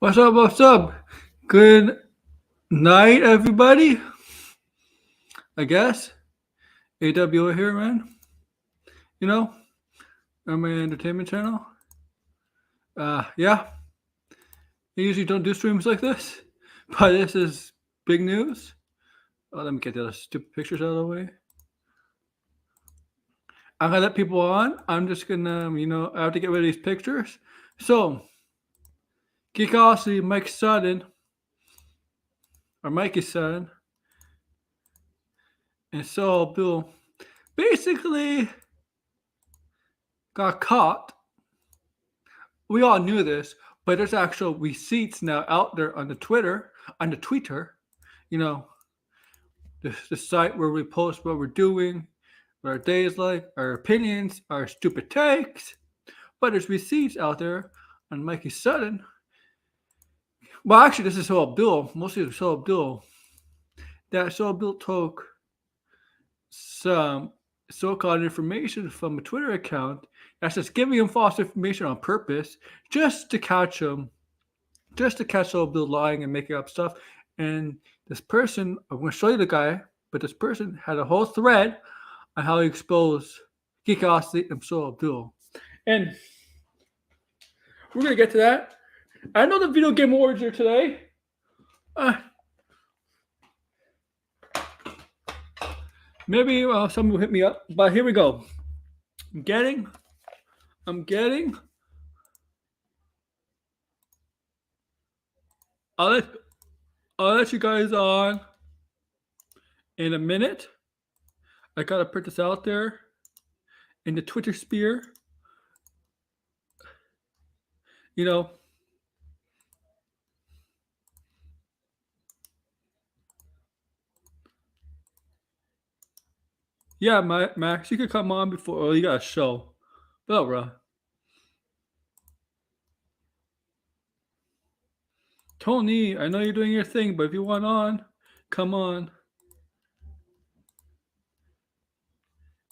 What's up? What's up? Good night, everybody. I guess AWO here, man. You know, on my entertainment channel. Yeah. I usually don't do streams like this, but this is big news. Oh, let me get the other stupid pictures out of the way. I'm gonna let people on. I'm just gonna, I have to get rid of these pictures. So, Geekosity, Mike Sutton, or Mikey Sutton, and Syl Abdul basically got caught. We all knew this, but there's actual receipts now out there on the Twitter, you know, the site where we post what we're doing, what our day is like, our opinions, our stupid takes. But there's receipts out there on Mikey Sutton. Well, actually, this is Syl Abdul. Mostly it's Syl Abdul. That Syl Abdul took some so-called information from a Twitter account that's just giving him false information on purpose just to catch him, just to catch Syl Abdul lying and making up stuff. And this person, I'm going to show you the guy, but this person had a whole thread on how he exposed Geekosity and Syl Abdul. And we're going to get to that. I know the video game awards are today. Maybe someone will hit me up, but here we go. I'm getting. I'll let you guys on in a minute. I gotta put this out there in the Twitter sphere. You know. Yeah, Max, you could come on before. Oh, you got a show. But, bro. Tony, I know you're doing your thing, but if you want on, come on.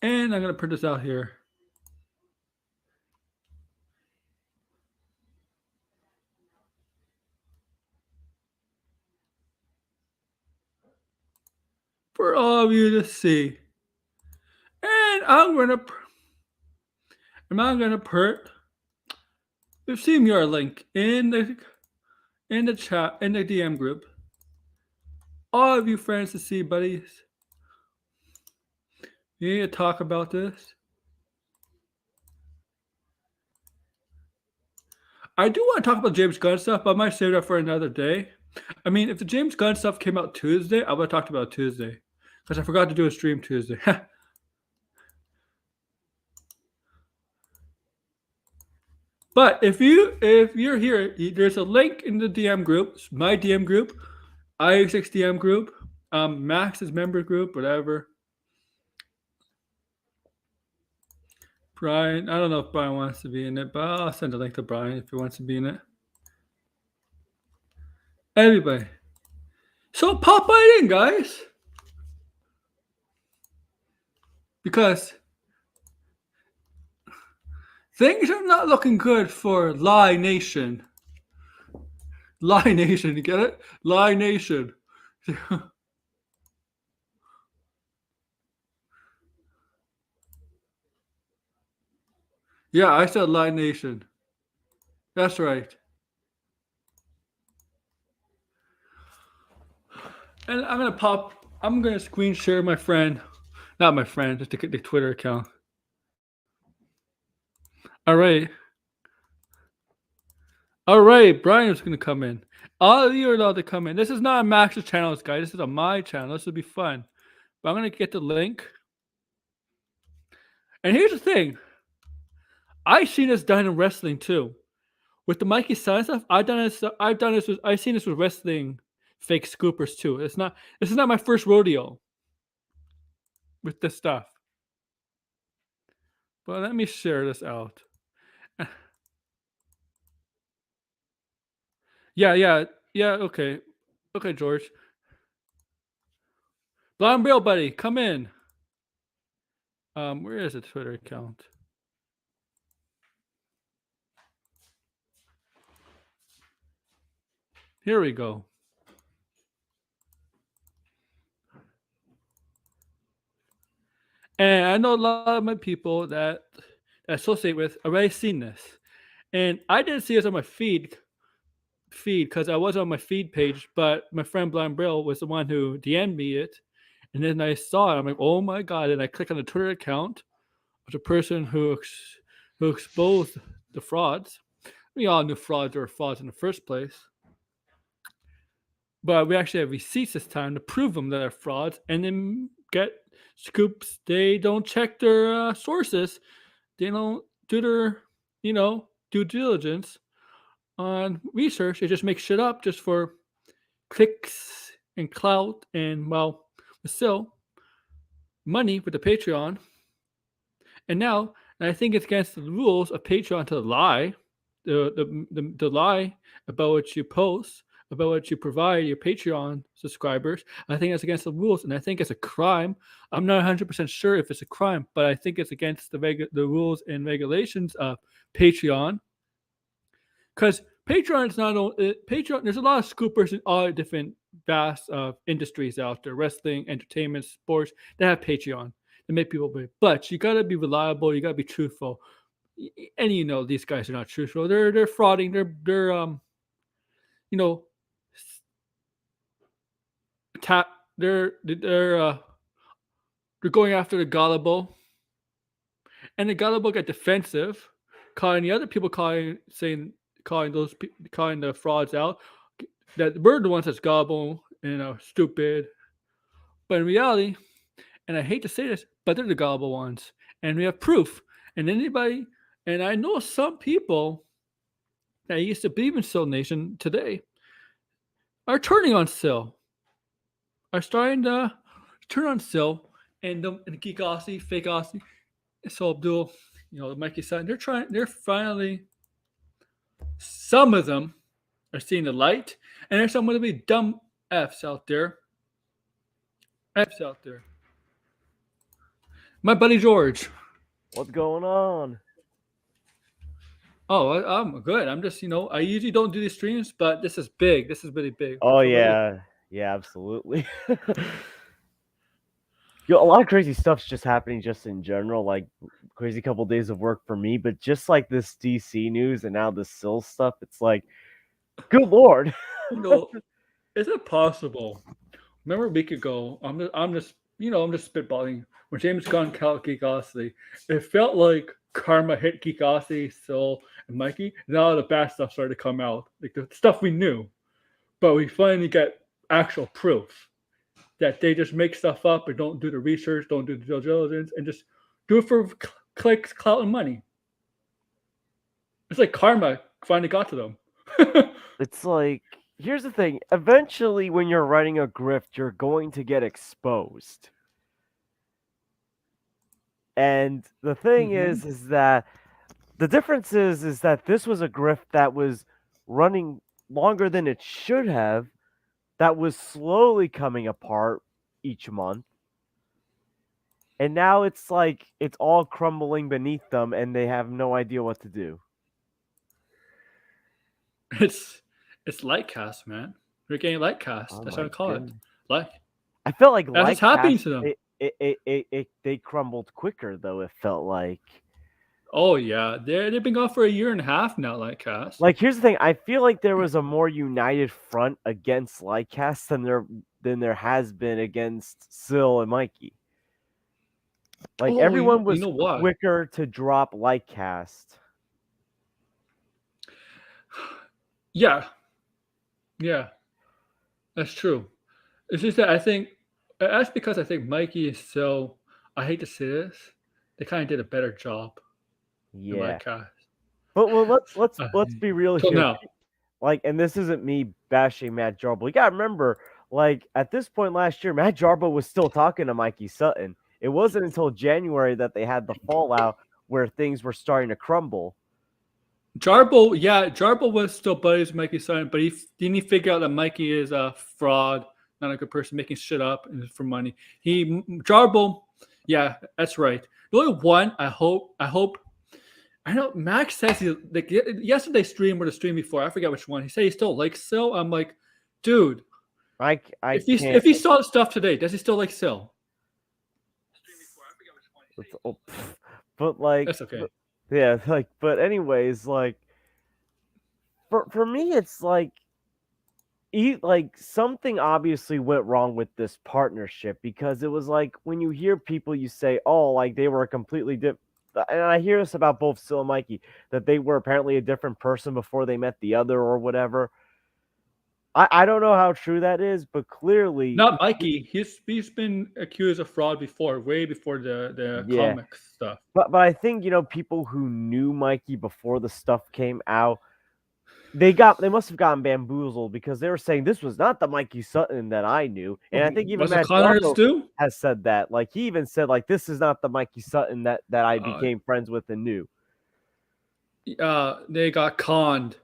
And I'm going to put this out here. For all of you to see. And I'm going to put the StreamYard link in the chat, in the DM group. All of you friends to see, buddies. You need to talk about this. I do want to talk about James Gunn stuff, but I might save that for another day. I mean, if the James Gunn stuff came out Tuesday, I would have talked about it Tuesday. Because I forgot to do a stream Tuesday. But if you're here, there's a link in the DM group, my DM group, IX DM group, Max's member group, whatever. Brian, I don't know if Brian wants to be in it, but I'll send a link to Brian if he wants to be in it. Everybody. So pop right in, guys. Because things are not looking good for Lie Nation. Lie Nation, you get it? Lie Nation. Yeah, I said Lie Nation. That's right. And I'm gonna screen share my friend. Not my friend, just the Twitter account. All right. Brian's gonna come in. All of you are allowed to come in. This is not a Max's channel, guys. This is on my channel. This will be fun. But I'm gonna get the link. And here's the thing. I've seen this done in wrestling too. With the Mikey Sutton stuff, I've seen this with wrestling fake scoopers too. This is not my first rodeo with this stuff. But let me share this out. Yeah, okay. Okay, George. Blonde Real Buddy, come in. Where is the Twitter account? Here we go. And I know a lot of my people that I associate with already seen this. And I didn't see this on my feed because I was on my feed page, but my friend Blind Brill was the one who DM'd me it. And then I saw it. I'm like, oh my God. And I click on the Twitter account of the person who exposed the frauds. We all knew frauds were frauds in the first place. But we actually have receipts this time to prove them that they're frauds and then get scoops. They don't check their sources. They don't do their, due diligence on research. They just make shit up just for clicks and clout and, well, still money with the Patreon. And now, and I think it's against the rules of Patreon to lie, the lie about what you post, about what you provide your Patreon subscribers. I think it's against the rules, and I think it's a crime. I'm not 100% sure if it's a crime, but I think it's against the rules and regulations of Patreon. Because Patreon is not only Patreon. There's a lot of scoopers in all different vast industries out there: wrestling, entertainment, sports. That have Patreon to make people believe. But you gotta be reliable. You gotta be truthful. And these guys are not truthful. They're frauding. They're you know they're going after the gullible, and the gullible get defensive, calling the other people calling the frauds out that we're the ones that's gullible and stupid. But in reality, and I hate to say this, but they're the gullible ones, and we have proof. And I know some people that used to believe in Sylnation today are turning on Syl, are starting to turn on Syl and Geekosity, fake Aussie, Syl Abdul, the Mikey Sutton. They're finally, some of them are seeing the light, and there's some of the dumb F's out there. My buddy George. What's going on? Oh, I'm good. I'm just, I usually don't do these streams, but this is big. This is really big. Oh, yeah. Yeah, absolutely. A lot of crazy stuff's just happening just in general, like crazy couple days of work for me, but just like this DC news and now this Syl stuff, it's like, good Lord. Is it possible? Remember a week ago, I'm just spitballing. When James Gunn called Geekosity, it felt like karma hit Geekosity, Syl, and Mikey. Now the bad stuff started to come out, like the stuff we knew, but we finally get actual proof that they just make stuff up and don't do the research, don't do the due diligence, and just do it for clicks, clout, and money. It's like karma finally got to them. It's like, here's the thing. Eventually, when you're writing a grift, you're going to get exposed. And the thing is that the difference is that this was a grift that was running longer than it should have, that was slowly coming apart each month. And now it's like it's all crumbling beneath them and they have no idea what to do. It's Lightcast, man. We're getting Lightcast. Oh, that's what I call it. I felt like that's what's happening to them. They crumbled quicker, though. It felt like. Oh yeah, they've been gone for 1.5 years now. Lightcast. Like, here's the thing: I feel like there was a more united front against Lightcast than there has been against Syl and Mikey. Like, everyone was quicker to drop Lightcast. Yeah, that's true. It's just that I think that's because I think Mikey and Syl, I hate to say this, they kind of did a better job. Yeah. But let's be real here. Now. Like, and this isn't me bashing Matt Jarbo. You gotta remember, like, at this point last year, Matt Jarbo was still talking to Mikey Sutton. It wasn't until January that they had the fallout where things were starting to crumble. Jarbo was still buddies with Mikey Sutton, but he didn't figure out that Mikey is a fraud, not a good person, making shit up for money. Jarbo, yeah, that's right. The only one I hope I know Max says he like yesterday's stream or the stream before. I forget which one. He said he still likes Syl. I'm like, dude, I if can't. he saw the stuff today, does he still like Syl? Oh, but like, That's okay. yeah, like, but anyways, like, for me, it's like, like something obviously went wrong with this partnership because it was like when you hear people, you say, oh, like they were a completely different. And I hear this about both Syl and Mikey that they were apparently a different person before they met the other or whatever. I don't know how true that is, but clearly, Not Mikey. He's been accused of fraud before, way before the yeah. comic stuff. But I think people who knew Mikey before the stuff came out, they must have gotten bamboozled because they were saying this was not the Mikey Sutton that I knew. And I think even Was it Matt con artist Jarbo too? has said that. Like he even said, like, this is not the Mikey Sutton that I Uh, became friends with and knew. they got conned.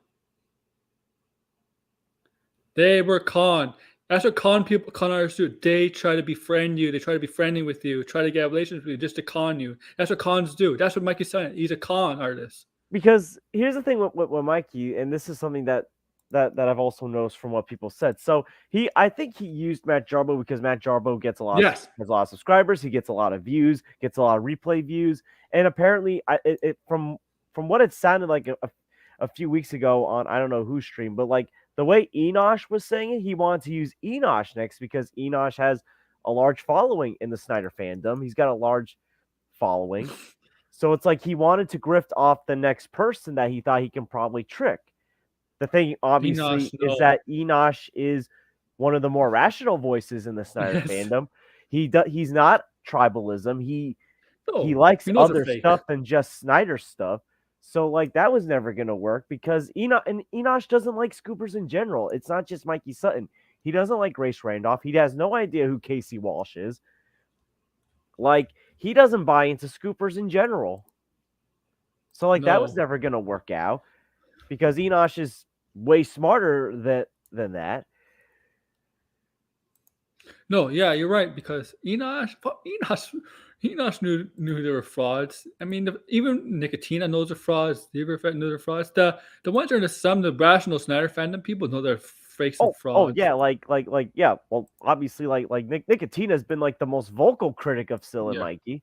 They were conned. That's what con artists do. They try to befriend you. They try to be friendly with you. Try to get a relationship with you just to con you. That's what cons do. That's what Mikey's saying. He's a con artist. Because here's the thing with Mikey, and this is something that I've also noticed from what people said. So I think he used Matt Jarbo because Matt Jarbo gets Yes. has a lot of subscribers, he gets a lot of views, gets a lot of replay views, and apparently, from what it sounded like a few weeks ago on I don't know whose stream, but like the way Enosh was saying it, he wanted to use Enosh next because Enosh has a large following in the Snyder fandom. He's got a large following. So it's like he wanted to grift off the next person that he thought he can probably trick. The thing, obviously, Enosh, is no. that Enosh is one of the more rational voices in the Snyder Yes. fandom. He's not tribalism. He No. likes He knows they're other fake. stuff than just Snyder stuff. So like that was never gonna work because Enosh doesn't like scoopers in general. It's not just Mikey Sutton. He doesn't like Grace Randolph. He has no idea who Casey Walsh is. Like he doesn't buy into scoopers in general. So like that was No. never gonna work out because Enosh is way smarter than that. No, yeah, you're right because Enosh knew they were frauds. I mean, even Nicotina knows they're frauds. Deaverfett knows they're frauds. The ones that are in some of the rational Snyder fandom people know they're fakes and Oh frauds. yeah, like yeah. Well, obviously, like Nicotina's been like the most vocal critic of Syl and Yeah. Mikey.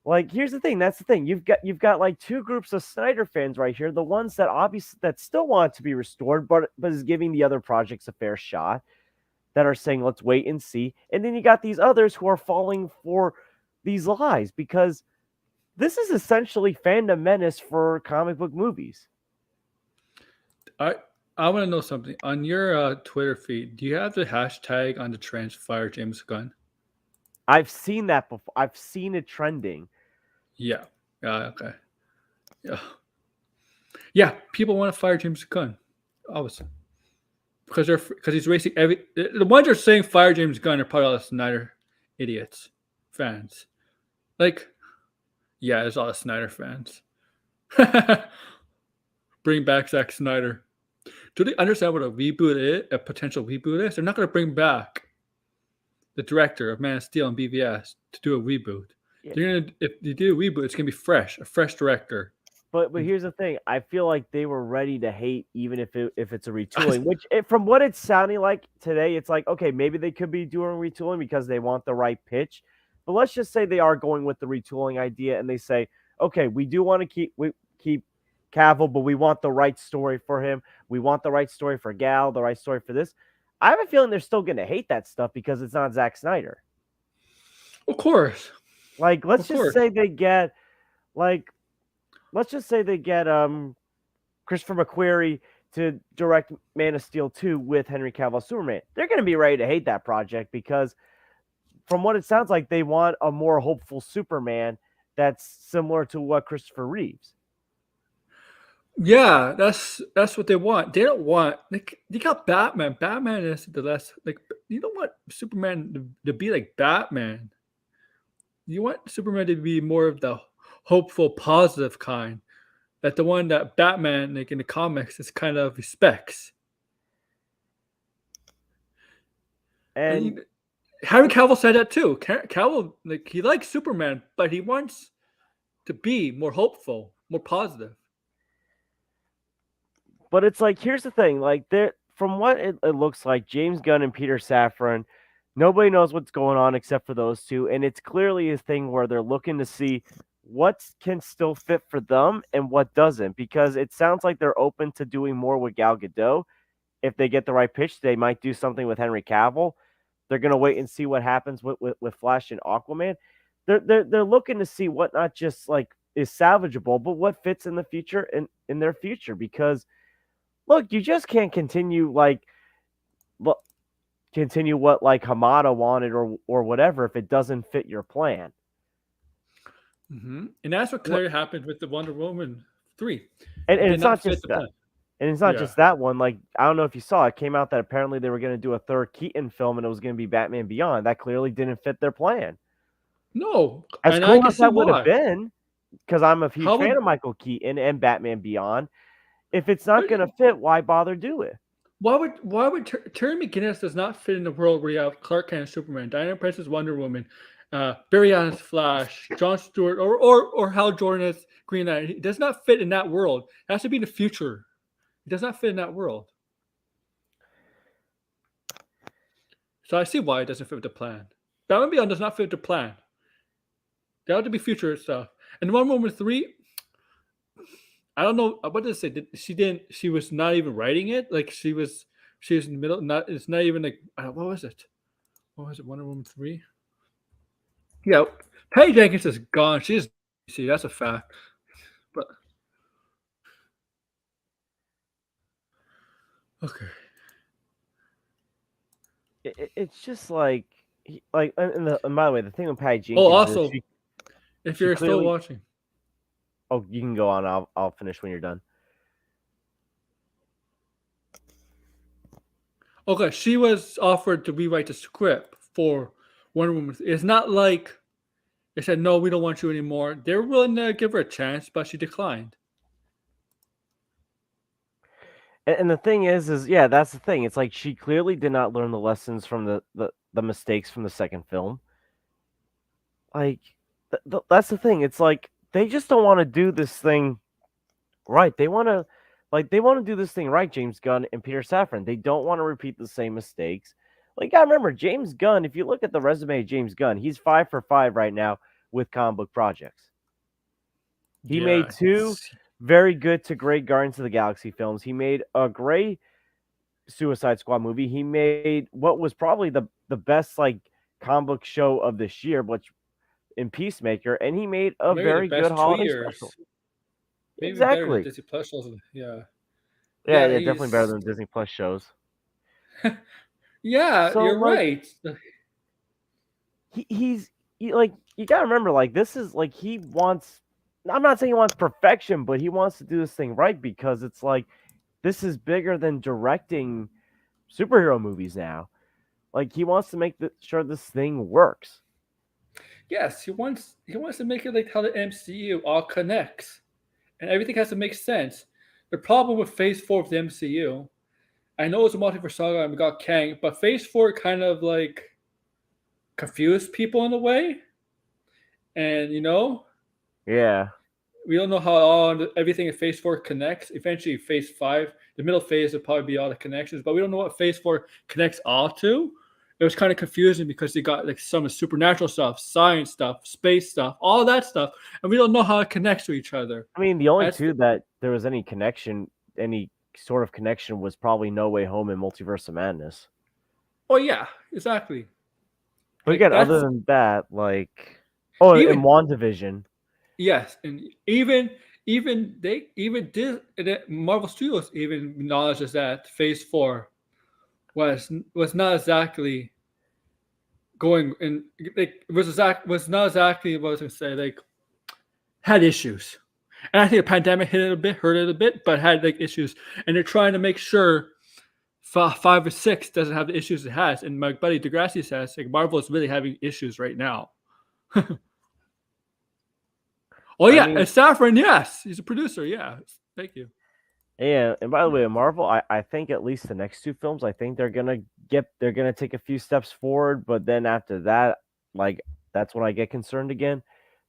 Like, here's the thing. That's the thing. You've got like two groups of Snyder fans right here. The ones that obviously that still want it to be restored, but is giving the other projects a fair shot. That are saying let's wait and see, and then you got these others who are falling for these lies because this is essentially fandom menace for comic book movies. I I want to know something. On your Twitter feed, do you have the hashtag on the Transfire James Gunn? I've seen that before. I've seen it trending. Yeah. Okay. Yeah. Yeah. People want to fire James Gunn, obviously, because he's racing the ones that are saying fire James Gunn are probably all the Snyder idiots, fans. Like, yeah, there's a lot of Snyder fans. Bring back Zack Snyder. Do they understand what a reboot is? A potential reboot is? They're not going to bring back the director of Man of Steel and BVS to do a reboot. Yeah. They're gonna, if they do a reboot, it's gonna be fresh, a fresh director. But here's the thing. I feel like they were ready to hate even if it's a retooling. Which from what it's sounding like today, it's like okay, maybe they could be doing retooling because they want the right pitch. But let's just say they are going with the retooling idea, and they say, okay, we do want to keep Cavill, but we want the right story for him. We want the right story for Gal, the right story for this. I have a feeling they're still going to hate that stuff because it's not Zack Snyder. Of course. Like, let's just say they get Christopher McQuarrie to direct Man of Steel 2 with Henry Cavill Superman. They're going to be ready to hate that project because from what it sounds like, they want a more hopeful Superman that's similar to what Christopher Reeves. Yeah, that's what they want. They don't want like you got Batman. Batman is the less like you don't want Superman to be like Batman. You want Superman to be more of the hopeful, positive kind. That the one that Batman, like in the comics, is kind of respects. And Henry Cavill said that too. Cavill, like he likes Superman, but he wants to be more hopeful. more positive. But it's like, here's the thing, like there, from what it looks like, James Gunn and Peter Safran, nobody knows what's going on except for those two, and it's clearly a thing where they're looking to see what can still fit for them and what doesn't, because it sounds like they're open to doing more with Gal Gadot. If they get the right pitch, they might do something with Henry Cavill. They're gonna wait and see what happens with Flash and Aquaman. They're looking to see what not just like is salvageable, but what fits in the future in their future, because look, you just can't continue like continue what like Hamada wanted or whatever if it doesn't fit your plan. And that's what What clearly happened with the Wonder Woman 3. and It did it's not not fit just the that. plan. And it's not Yeah. just that one. Like, I don't know if you saw, it came out that apparently they were going to do a third Keaton film and it was going to be Batman Beyond. That clearly didn't fit their plan. No, As and I cool can as see that would have why. been, because I'm a huge How fan would of Michael Keaton and Batman Beyond, if it's not but going to fit, why bother do it? why would Terry McGinnis does not fit in the world where you have Clark Kent and Superman, Diana Prince as Wonder Woman, Barry Allen's Flash, John Stewart, or Hal Jordan as Green Lantern. He does not fit in that world. It has to be in the future. It does not fit in that world. So I see why it doesn't fit with the plan. Batman Beyond does not fit with the plan. That had to be future stuff. And Wonder Woman 3, I don't know what did it say. She didn't. She was not even writing it. Like she was in the middle. Not. It's not even like what was it? What was it? Wonder Woman 3. Yeah, Patty Jenkins is gone. She's see that's a fact. But okay. It's just like, like, and by the way, the thing with Patty Oh, Jenkins is also, if she you're still clearly. watching, Oh, you can go on. I'll finish when you're done. okay, she was offered to rewrite the script for Wonder Woman. It's not like they said no, we don't want you anymore. They're willing to give her a chance, but she declined. And the thing is yeah, that's the thing. It's like she clearly did not learn the lessons from the mistakes from the second film. Like, that's the thing. It's like they just don't want to do this thing right. They want to do this thing right. James Gunn and Peter Safran. They don't want to repeat the same mistakes. Like, you gotta remember, James Gunn. If you look at the resume of James Gunn, he's 5 for 5 right now with comic book projects. He made Yeah, two very good to great Guardians of the Galaxy films. He made a great Suicide Squad movie. He made what was probably the best like comic book show of this year, which in Peacemaker, and he made a maybe the very good best two holiday years. special. Maybe better than Exactly. Disney Plus shows. Yeah, Yeah, yeah, yeah, definitely better he's than Disney Plus shows. yeah. So You're like right. he's like, you gotta remember, like, this is like he wants. I'm not saying he wants perfection, but he wants to do this thing right, because it's like this is bigger than directing superhero movies now. Like, he wants to make sure this thing works. Yes, he wants to make it like how the MCU all connects, and everything has to make sense. The problem with Phase 4 of the MCU, I know it's a multiverse saga and we got Kang, but Phase 4 kind of like confused people in a way, and Yeah. we don't know how all everything in Phase 4 connects. Eventually, Phase 5, the middle phase will probably be all the connections, but we don't know what Phase 4 connects all to. It was kind of confusing because you got like some supernatural stuff, science stuff, space stuff, all that stuff, and we don't know how it connects to each other. I mean, the only That's two that there was any sort of connection, was probably No Way Home and Multiverse of Madness. oh yeah, exactly. But Like again, other that's than that, like, oh, and even WandaVision. yes, and even they even did Marvel Studios even acknowledges that Phase 4 was not exactly going in like was not exactly what I was gonna say, like had issues. And I think the pandemic hit it a bit, hurt it a bit, but had like issues. And they're trying to make sure 5 or 6 doesn't have the issues it has. And my buddy Degrassi says like Marvel is really having issues right now. Oh I yeah, and mean, Safran, yes, he's a producer. Yeah, thank you. yeah, and by the way, Marvel, I think at least the next two films, I think they're gonna take a few steps forward, but then after that, like, that's when I get concerned again.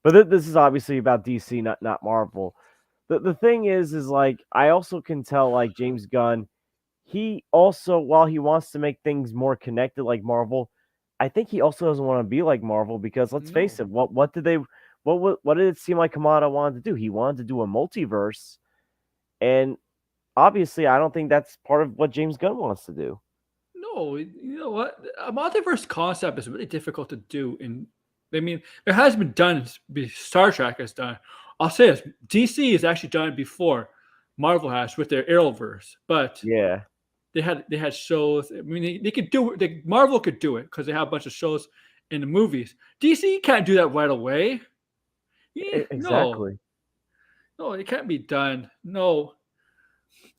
But this is obviously about DC, not Marvel. the thing is like I also can tell like James Gunn, he also while he wants to make things more connected like Marvel, I think he also doesn't want to be like Marvel because let's face No, it, what did they what did it seem like Kamada wanted to do? He wanted to do a multiverse, and obviously I don't think that's part of what James Gunn wants to do. no. You know what? A multiverse concept is really difficult to do. I mean, it has been done. Star Trek has done. I'll say this: DC has actually done it before Marvel has with their Arrowverse, but Yeah, they had shows. I mean, they could do it. Marvel could do it because they have a bunch of shows in the movies. DC can't do that right away. No, exactly. no, it can't be done. No,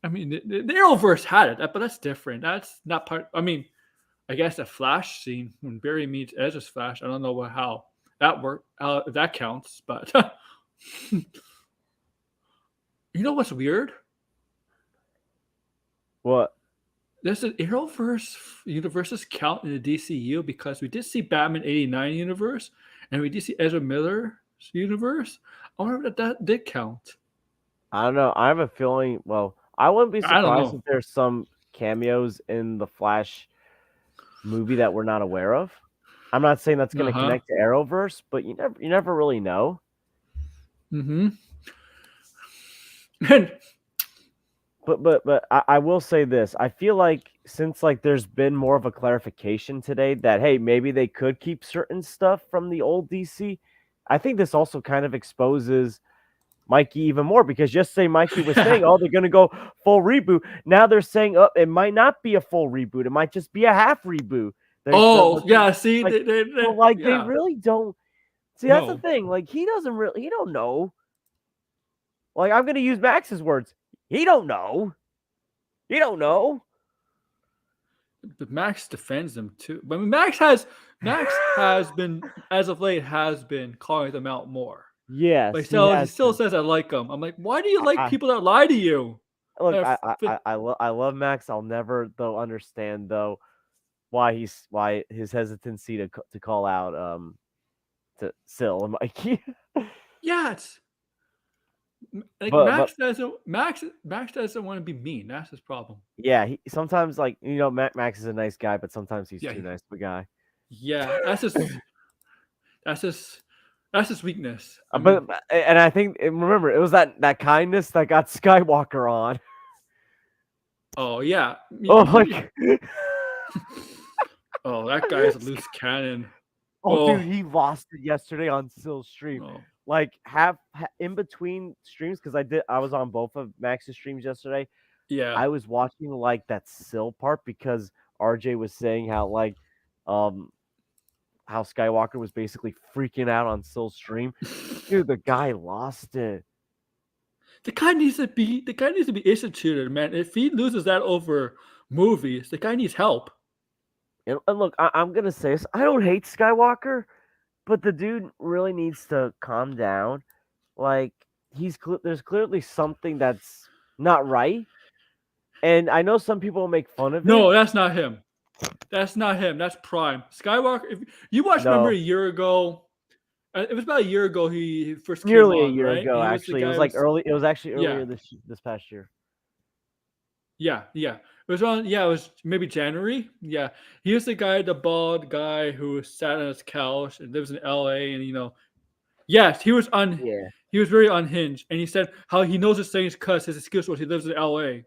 I mean the Arrowverse had it, but that's different. That's not part. I mean, I guess the Flash scene when Barry meets Ezra's Flash. I don't know how that worked. How that counts, but you know what's weird? What? There's an Arrowverse universes count in the DCU because we did see Batman '89 universe and we did see Ezra Miller's universe. I wonder if that did count. I don't know. I have a feeling. Well, I wouldn't be I don't surprised if know. there's some cameos in the Flash movie that we're not aware of. I'm not saying that's Uh going to huh. connect to Arrowverse, but you never really know. Mm-hmm. And But I will say this. I feel like since like there's been more of a clarification today that hey, maybe they could keep certain stuff from the old DC. I think this also kind of exposes Mikey even more because just say Mikey was saying, oh, they're going to go full reboot. Now they're saying, oh, it might not be a full reboot. It might just be a half reboot. oh yeah, see, Like, so like they yeah, really don't see. That's the no, thing. Like he don't know. Like I'm going to use Max's words. He don't know. He don't know. but Max defends them too. But I mean, Max has been as of late has been calling them out more. But Yes, he he has still been. says I like them. I'm like, why do you like I people that lie to you? look. That I love Max. I'll never though understand though why his hesitancy to call out to Syl and Mikey. yeah, it's like but Max doesn't want to be mean. That's his problem. yeah, he sometimes like Max is a nice guy, but sometimes he's Yeah, too nice of a guy. yeah. That's his that's his weakness. I mean, And I think and remember it was that kindness that got Skywalker on. oh yeah. Oh, like Oh, that guy is a loose cannon. oh, dude, Oh, he lost it yesterday on Syl's stream. oh Like in between streams because I was on both of Max's streams yesterday. yeah. I was watching like that Syl part because RJ was saying um how Skywalker was basically freaking out on Syl's stream. Dude, the guy lost it. The guy needs to be instituted, man. If he loses that over movies, the guy needs help. And look, I'm gonna say this. I don't hate Skywalker, but the dude really needs to calm down. Like there's clearly something that's not right, and I know some people will make fun of it. No, that's not him. That's not him. That's Prime. Skywalker. If you watched, remember No, a year ago, it was about a year ago he first came nearly a on, year right? ago. He was the Actually, it guy was who like was early. It was actually yeah, earlier this past year. yeah, yeah. It was on. Yeah, it was maybe January. Yeah, he was the guy, the bald guy who sat on his couch and lives in L.A. And yes, he was on. Yeah, He was very unhinged, and he said how he knows his things because his excuse was he lives in L.A.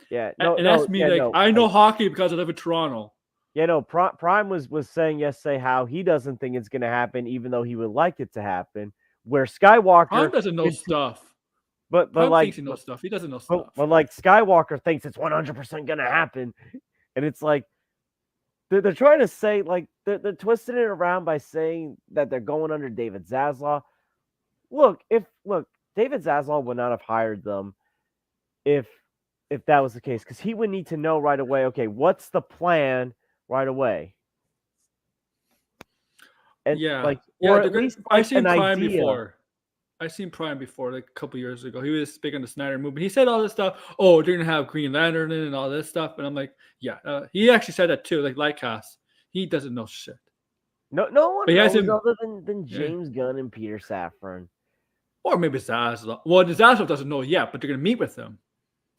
yeah. And, No, and that's no, me. yeah, Like no. I know Like, hockey because I live in Toronto. yeah, no. Prime was saying yesterday how he doesn't think it's gonna happen, even though he would like it to happen. Where Prime Skywalker, doesn't know into, stuff. but Prime like, thinks he knows stuff. He doesn't know but, stuff. but like Skywalker thinks it's 100% gonna happen, and it's like they're trying to say like they're twisting it around by saying that they're going under David Zaslav. Look, David Zaslav would not have hired them if that was the case because he would need to know right away. Okay, what's the plan right away, and Yeah, like yeah. or at least I like seen an Prime idea. before. I seen Prime before, like a couple years ago. He was big on the Snyder movie. He said all this stuff. Oh, they're gonna have Green Lantern in and all this stuff. And I'm like, yeah. He actually said that too. Like Lightcast, he doesn't know shit. No But one he has knows him. other than Yeah. James Gunn and Peter Safran. Or maybe Zaslav. Well, Zaslav doesn't know yet, but they're gonna meet with him,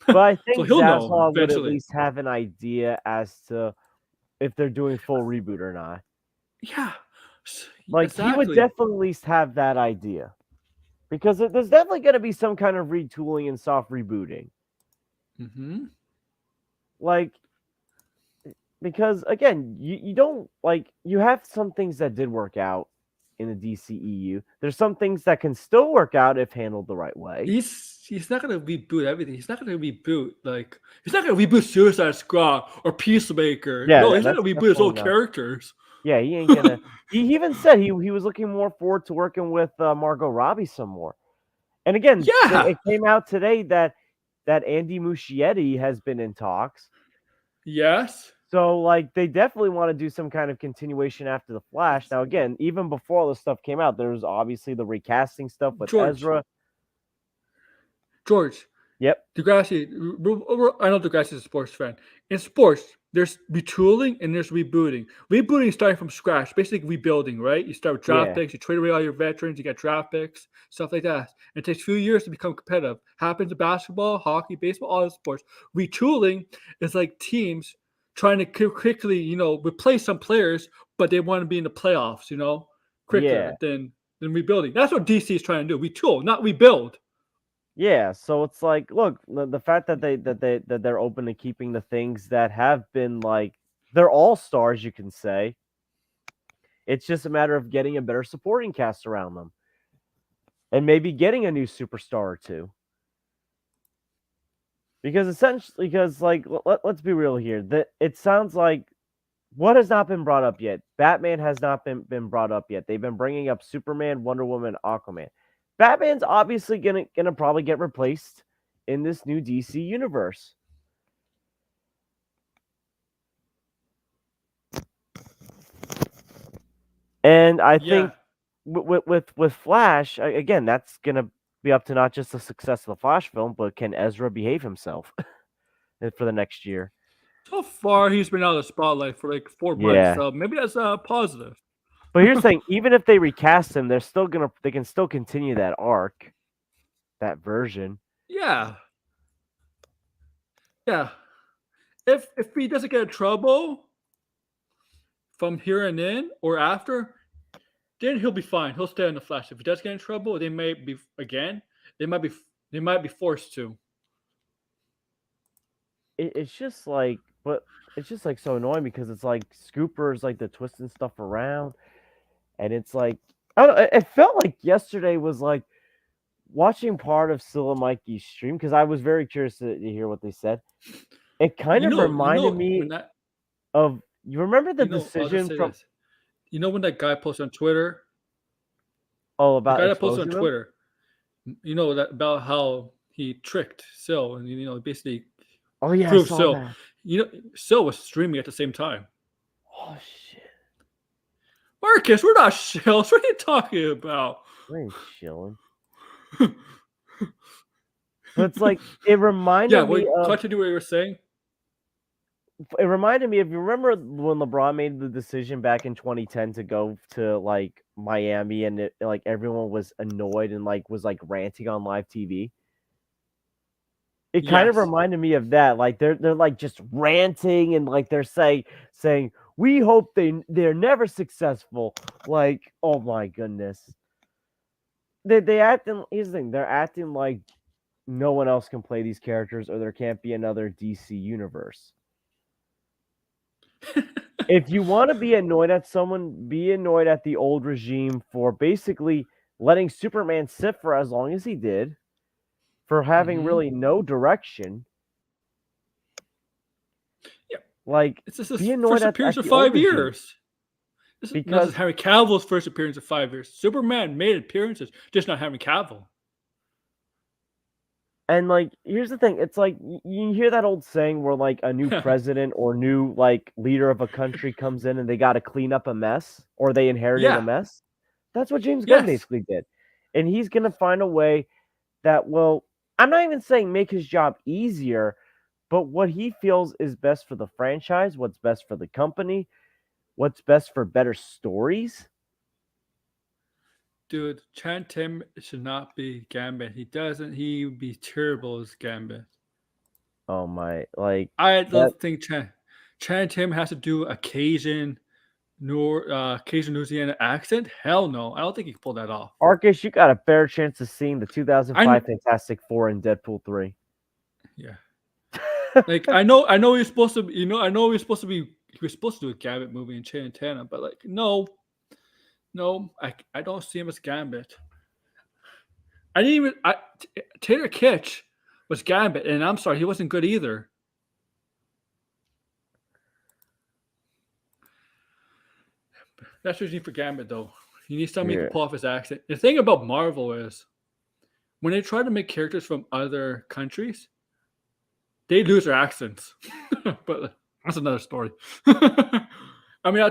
But I so think he'll know Zaslav would at eventually. least have an idea as to if they're doing full reboot or not. Yeah, Like, he would exactly. definitely at least have that idea. Because there's definitely going to be some kind of retooling and soft rebooting. Mm-hmm. Like, because, again, you don't, like, you have some things that did work out in the DCEU. There's some things that can still work out if handled the right way. He's not gonna reboot everything. He's not gonna reboot he's not gonna reboot Suicide Squad or Peacemaker. Yeah, No, he's not that's gonna reboot his definitely old not. characters. Yeah, he ain't gonna. He even said he was looking more forward to working with Margot Robbie some more. And again, Yeah. it came out today that Andy Muschietti has been in talks. Yes. So, like, they definitely want to do some kind of continuation after the Flash. Now, again, even before all this stuff came out, there was obviously the recasting stuff with Ezra. George. Yep. Degrassi. I know Degrassi is a sports fan. In sports, there's retooling and there's rebooting. Rebooting is starting from scratch, basically rebuilding, right? You start with draft picks, you trade away all your veterans, you get draft picks, stuff like that. And it takes a few years to become competitive. Happens in basketball, hockey, baseball, all the sports. Retooling is like teams trying to quickly, replace some players, but they want to be in the playoffs, quicker than rebuilding. That's what DC is trying to do. Retool, not rebuild. Yeah, so it's like, look, the fact that they're open to keeping the things that have been like they're all stars, you can say. It's just a matter of getting a better supporting cast around them, and maybe getting a new superstar or two. Because essentially, let's be real here. That it sounds like what has not been brought up yet. Batman has not been brought up yet. They've been bringing up Superman, Wonder Woman, Aquaman. Batman's obviously gonna probably get replaced in this new DC universe. And I think with Flash, again, that's gonna be up to not just the success of the Flash film, but can Ezra behave himself for the next year? So far, he's been out of the spotlight for like 4 months, so maybe that's positive. But here's the thing: even if they recast him, they can still continue that arc, that version. Yeah. If he doesn't get in trouble from here and in or after, then he'll be fine. He'll stay on the Flash. If he does get in trouble, they may be again. They might be forced to. It's just like, but it's just like so annoying because it's like Scooper's like the twisting stuff around, and it's like I don't. It felt like yesterday was like watching part of Syl and Mikey's stream because I was very curious to hear what they said. It kind of reminded me of you remember the decision from. This. You know when that guy posted on Twitter? Oh, about the guy that posted on them? Twitter. You know that about how he tricked Syl and basically. Oh yeah, I saw that. Syl was streaming at the same time. Oh shit, Marcus, we're not shills. What are you talking about? We ain't chilling. But it's like it reminded me of. Continue what you were saying. It reminded me of you remember when LeBron made the decision back in 2010 to go to like Miami and like everyone was annoyed and like was like ranting on live TV. It kind of reminded me of that. Like they're like just ranting and like they're saying we hope they're never successful. Like, oh my goodness. They acting here's the thing, they're acting like no one else can play these characters or there can't be another DC universe. If you want to be annoyed at someone, be annoyed at the old regime for basically letting Superman sit for as long as he did, for having really no direction. Yeah. Like, it's just his be annoyed first appearance at of 5 years. This is Henry Cavill's first appearance of 5 years. Superman made appearances, just not Henry Cavill. And like, here's the thing: it's like you hear that old saying where like a new president or new like leader of a country comes in and they got to clean up a mess or they inherited a mess. That's what James Gunn basically did, and he's gonna find a way that will. I'm not even saying make his job easier, but what he feels is best for the franchise, what's best for the company, what's best for better stories. dude, Chan Tim should not be Gambit. He doesn't. He would be terrible as Gambit. Oh my, like I that. don't think Chan Tim has to do a Cajun Louisiana accent. Hell no, I don't think he can pull that off. Arcus, you got a fair chance of seeing the I 2005 Fantastic Four and Deadpool 3. yeah, like I know he's supposed to. I know he's supposed to be. He was supposed to do a Gambit movie in Chantana, but like no, no, I don't see him as Gambit. I didn't even. Taylor Kitsch was Gambit, and I'm sorry, he wasn't good either. That's what you need for Gambit, though. You need somebody who Yeah. can pull off his accent. The thing about Marvel is when they try to make characters from other countries, they lose their accents. But that's another story. I mean,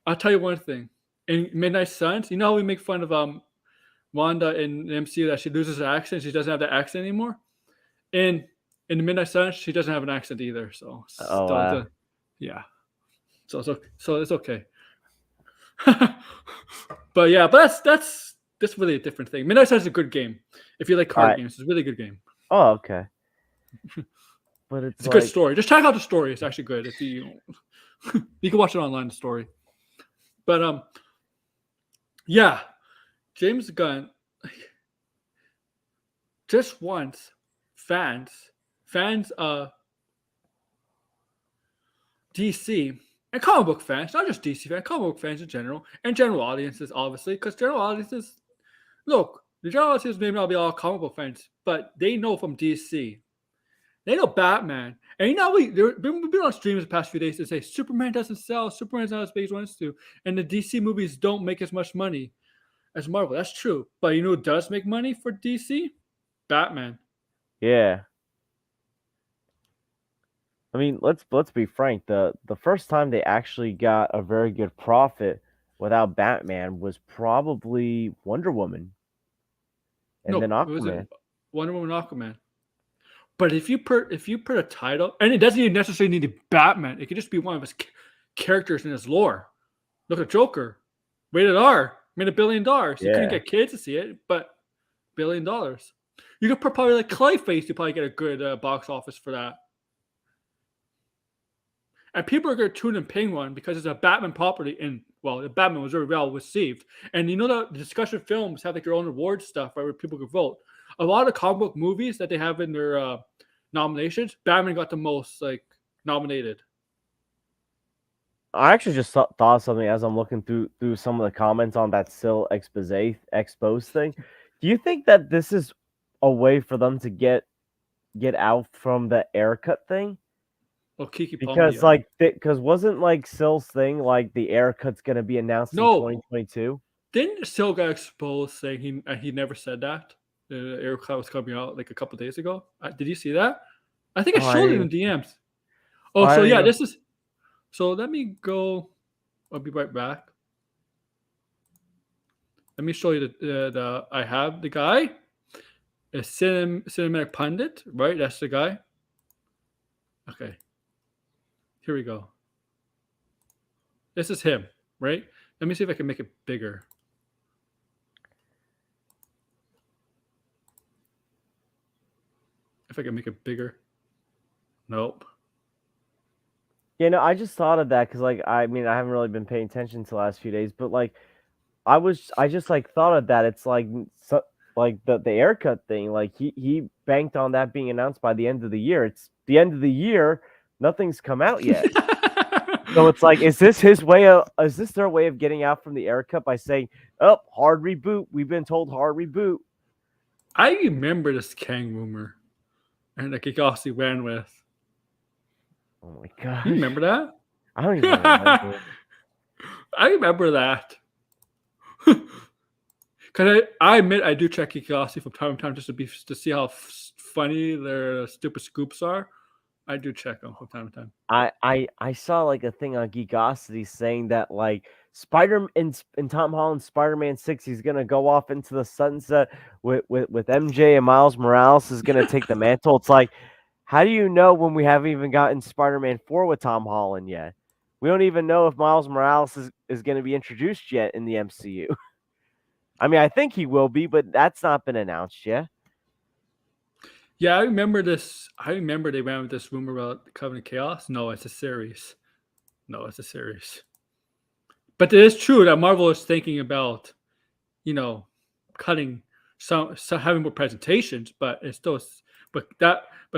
I'll tell you one thing. In Midnight Suns, you know how we make fun of Wanda in the MCU that she loses her accent, she doesn't have that accent anymore. In the Midnight Suns, she doesn't have an accent either. So, Oh wow. yeah. So it's okay. But yeah, but that's really a different thing. Midnight Suns is a good game. If you like card games, it's a really good game. Oh okay. But It's a like, good story. Just check out the story. It's actually good. If you you can watch it online, the story. But yeah, James Gunn just wants fans of DC and comic book fans, not just DC fans, comic book fans in general, and general audiences, obviously, because general audiences, look, the general audiences may not be all comic book fans, but they know from DC. They know Batman. And we've been on streams the past few days to say Superman doesn't sell, Superman's not as big as it wants to, and the DC movies don't make as much money as Marvel. That's true. But you know who does make money for DC? Batman. yeah. I mean, let's be frank. The first time they actually got a very good profit without Batman was probably Wonder Woman, and then It was Aquaman. Wonder Woman, Aquaman. But if you put a title, and it doesn't even necessarily need to be Batman, it could just be one of his characters in his lore. Look at Joker, rated R, made $1 billion. You couldn't get kids to see it, but $1 billion. You could put probably like Clayface. You probably get a good box office for that. And people are going to tune in Penguin because it's a Batman property, and well, the Batman was very well received. And you know that the discussion films have like their own award stuff, right, where people can vote. A lot of comic book movies that they have in their nominations, Batman got the most like nominated. I actually just thought of something as I'm looking through some of the comments on that Syl expose thing. Do you think that this is a way for them to get out from the haircut thing? Oh, Kiki Because Palmer, because wasn't like Syl's thing like the haircut's gonna be announced in 2022? Didn't Syl get exposed saying he never said that? The haircut was coming out like a couple days ago. Did you see that? I think I showed it in DMs. Oh, so yeah, this is. So let me go. I'll be right back. Let me show you the I have the guy, a cinematic pundit, right? That's the guy. Okay. Here we go. This is him, right? Let me see if I can make it bigger. If I can make it bigger. Nope. You know, I just thought of that because, like, I mean, I haven't really been paying attention to the last few days, but like, I just like thought of that. It's like, like the haircut thing. Like he banked on that being announced by the end of the year. It's the end of the year. Nothing's come out yet. So it's like, is this their way of getting out from the haircut by saying, "Oh, hard reboot"? We've been told hard reboot. I remember this Kang rumor, and the Geekosity ran with. Oh my god! You remember that? I don't even remember. I remember that. Because I admit I do check Geekosity from time to time just to see how funny their stupid scoops are. I do check them from time to time. I saw like a thing on Geekosity saying that like Spider in Tom Holland's Spider-Man 6, he's gonna go off into the sunset with MJ, and Miles Morales is gonna take the mantle. It's like, how do you know when we haven't even gotten Spider-Man 4 with Tom Holland yet? We don't even know if Miles Morales is going to be introduced yet in the MCU. I mean, I think he will be, but that's not been announced yet. Yeah, I remember this. I remember they ran with this rumor about Covenant Chaos. No, it's a series. No, it's a series. But it is true that Marvel is thinking about, you know, cutting some having more presentations, but it's still, but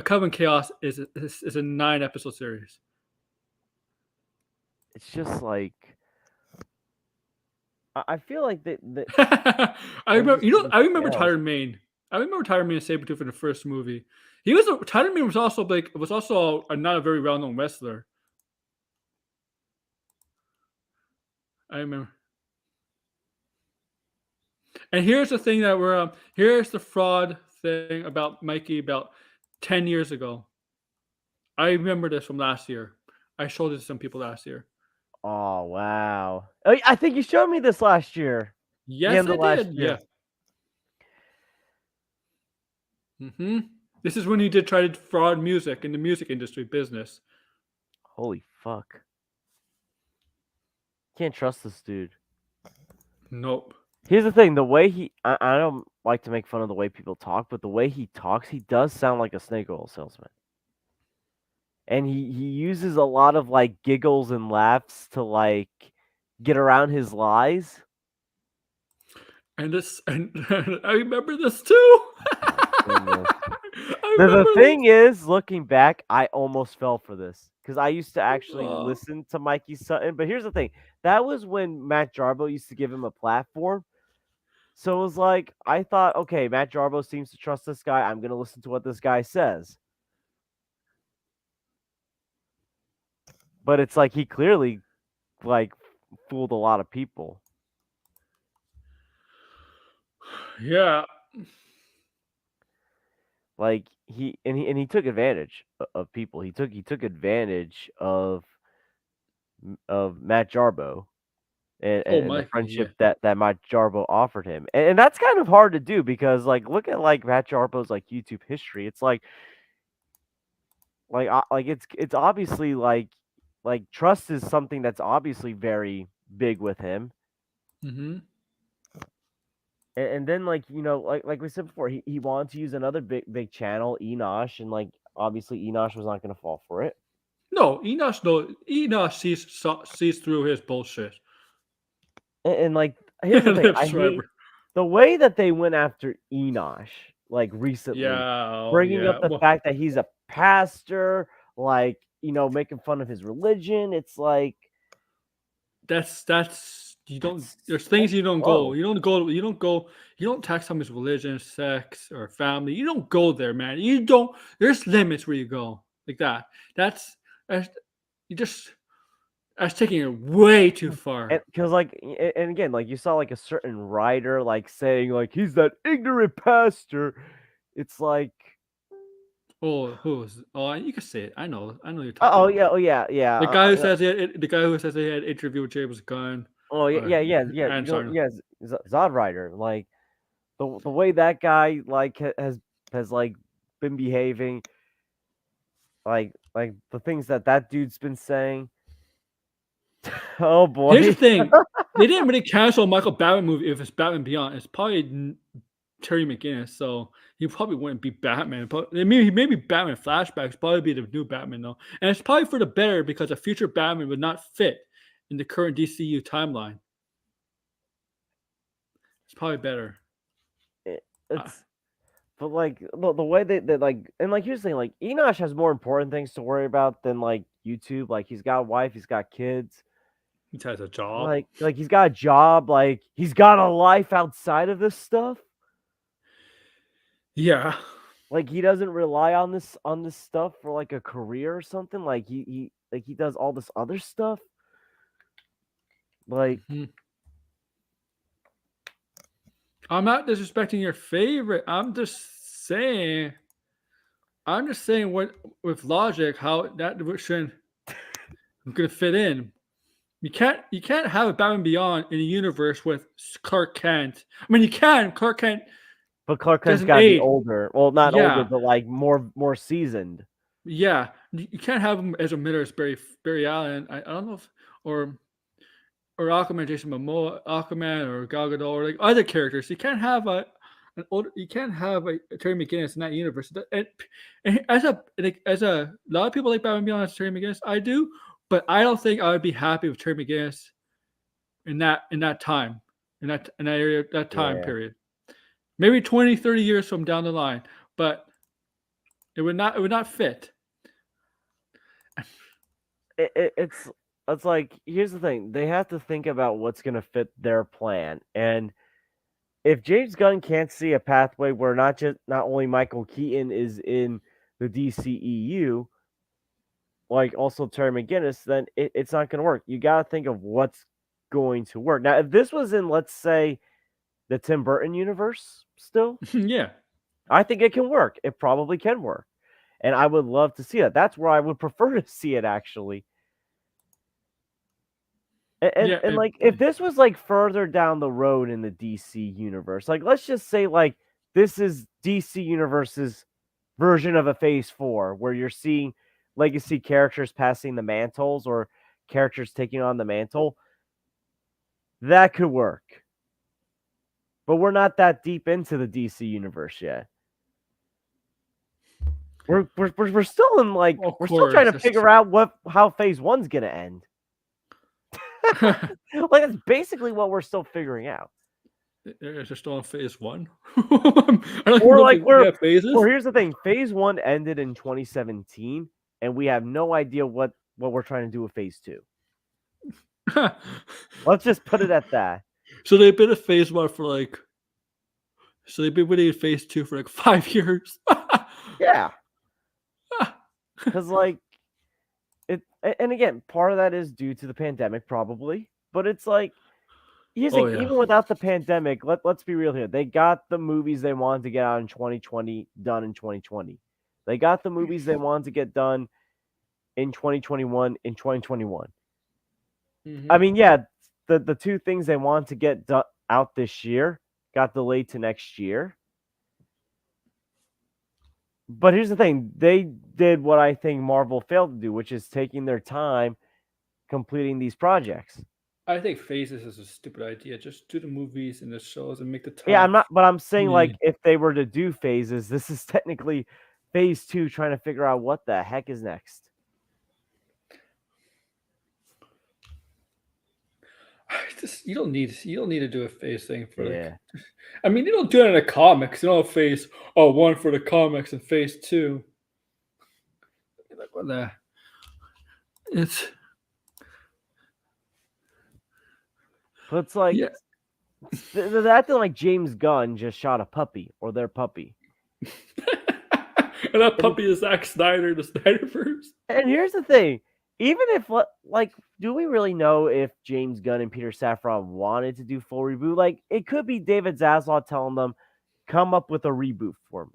Covenant Chaos is a 9 episode series. It's just like I feel like that I they're remember, just you know, giving I remember sales. Tyler Mane. I remember Tyler Mane and Sabretooth in the first movie. He was Tyler Mane was also not a very well known wrestler. I remember. And here's the thing that here's the fraud thing about Mikey about 10 years ago. I remember this from last year. I showed it to some people last year. Oh wow! Oh, I think you showed me this last year. The Yes, end I of last did. year. Yeah. hmm This is when he did try to fraud music in the music industry business. Holy fuck! Can't trust this dude. Nope. Here's the thing: the way I don't like to make fun of the way people talk, but the way he talks, he does sound like a snake oil salesman. And he uses a lot of like giggles and laughs to like get around his lies. And I remember this too. Goodness. I The remember thing is, looking back, I almost fell for this because I used to this. actually listen to Mikey Sutton. But here's the thing: that was when Matt Jarbo used to give him a platform. So it was like I thought, okay, Matt Jarbo seems to trust this guy. I'm gonna listen to what this guy says. But it's like he clearly like fooled a lot of people. Yeah. Like he took advantage of people. He took advantage of Matt Jarbo Oh, and the Mikey. Yeah. friendship that Matt Jarbo offered him. And that's kind of hard to do because like look at like Matt Jarbo's like YouTube history. It's like it's obviously like trust is something that's obviously very big with him. hmm And then like like we said before, he wanted to use another big channel, Enosh, and like obviously Enosh was not going to fall for it. No, Enosh. No, Enosh sees through his bullshit. And like here's the thing, Lip I hate Schreiber. the way that they went after Enosh like recently, Yeah. Oh, bringing up yeah. the Well, fact that he's a pastor, like making fun of his religion. It's like that's you don't. that's There's things that's you don't go. low. You don't go. You don't go. You don't tax someone's religion, sex, or family. You don't go there, man. You don't. There's limits where you go like that. That's you just. That's taking it way too And far. because like and again, like you saw like a certain writer like saying like he's that ignorant pastor. It's like Oh, who is? Oh, you can say it. I know. I know you're talking about. oh yeah, yeah. The guy who says the guy who says he had an interview with James Gunn. Oh yeah, Uh, yeah, yeah, yeah. and sorry. Yeah, Zod Rider. Like the way that guy like has like been behaving, like the things that dude's been saying. Oh Here's the boy. thing: they didn't really cancel a Michael Batman movie if it's Batman Beyond. It's probably Terry McGinnis, so he probably wouldn't be Batman. But maybe Batman flashbacks probably be the new Batman though, and it's probably for the better because a future Batman would not fit in the current DCU timeline. It's probably better. Uh, It's but like the way they like and like here's the thing, like Enosh has more important things to worry about than like YouTube. Like he's got a wife, he's got kids, he has a job. like he's got a job, like he's got a life outside of this stuff. Yeah. Like he doesn't rely on this stuff for like a career or something. Like he does all this other stuff. Like Mhm. I'm not disrespecting your favorite. I'm just saying what with logic how that should gonna fit in. You can't have a Batman Beyond in a universe with Clark Kent. I mean you can. Clark Kent but Clark Kent's doesn't got to be age. older. Well, not older, Yeah. but like more seasoned. Yeah. You can't have him as a Miller as Barry Allen. I don't know if or or Aquaman, Jason Momoa, Aquaman, or Gal Gadot, or like other characters. You can't have you can't have a Terry McGinnis in that universe. And as a lot of people like Batman Beyond as Terry McGinnis, I do, but I don't think I would be happy with Terry McGinnis in that time, in that area, that time Yeah. period. Maybe 20, 30 years from down the line, but it would not fit. It's like, here's the thing, they have to think about what's going to fit their plan. And if James Gunn can't see a pathway where not only Michael Keaton is in the DCEU, like also Terry McGinnis, then it's not going to work. You got to think of what's going to work. Now, if this was in, let's say, the Tim Burton universe still, Yeah. I think it can work. It probably can work. And I would love to see that. That's where I would prefer to see it, actually. And like, if this was like further down the road in the DC universe, like let's just say like this is DC Universe's version of a Phase 4, where you're seeing legacy characters passing the mantles or characters taking on the mantle, that could work. But we're not that deep into the DC universe yet. We're still in like we're still trying to figure out how Phase 1's gonna end. Like that's basically what we're still figuring out. Is it still in Phase 1? Or like here's the thing: Phase 1 ended in 2017, and we have no idea what we're trying to do with Phase 2. Let's just put it at that. So they've been in Phase 1 for like. So they've been waiting in Phase 2 for like 5 years. Yeah. Because like it, and again, part of that is due to the pandemic, probably. But it's like, even without the pandemic, let's be real here. They got the movies they wanted to get out in 2020 done in 2020. They got the movies they wanted to get done in 2021 in 2021. Mm-hmm. I mean, yeah, the two things they wanted to get out this year got delayed to next year. But here's the thing. They did what I think Marvel failed to do, which is taking their time completing these projects. I think phases is a stupid idea. Just do the movies and the shows and make the time. Yeah, I'm saying like if they were to do phases, this is technically Phase 2 trying to figure out what the heck is next. You don't need to do a phase thing for I mean, you don't do it in the comics. You don't have Phase 1 for the comics and Phase 2. Like what the? It's like they're acting like James Gunn just shot a puppy or their puppy. And that puppy is Zack Snyder, the Snyderverse. And here's the thing. Even if, like, do we really know if James Gunn and Peter Safran wanted to do full reboot? Like, it could be David Zaslav telling them, come up with a reboot for me.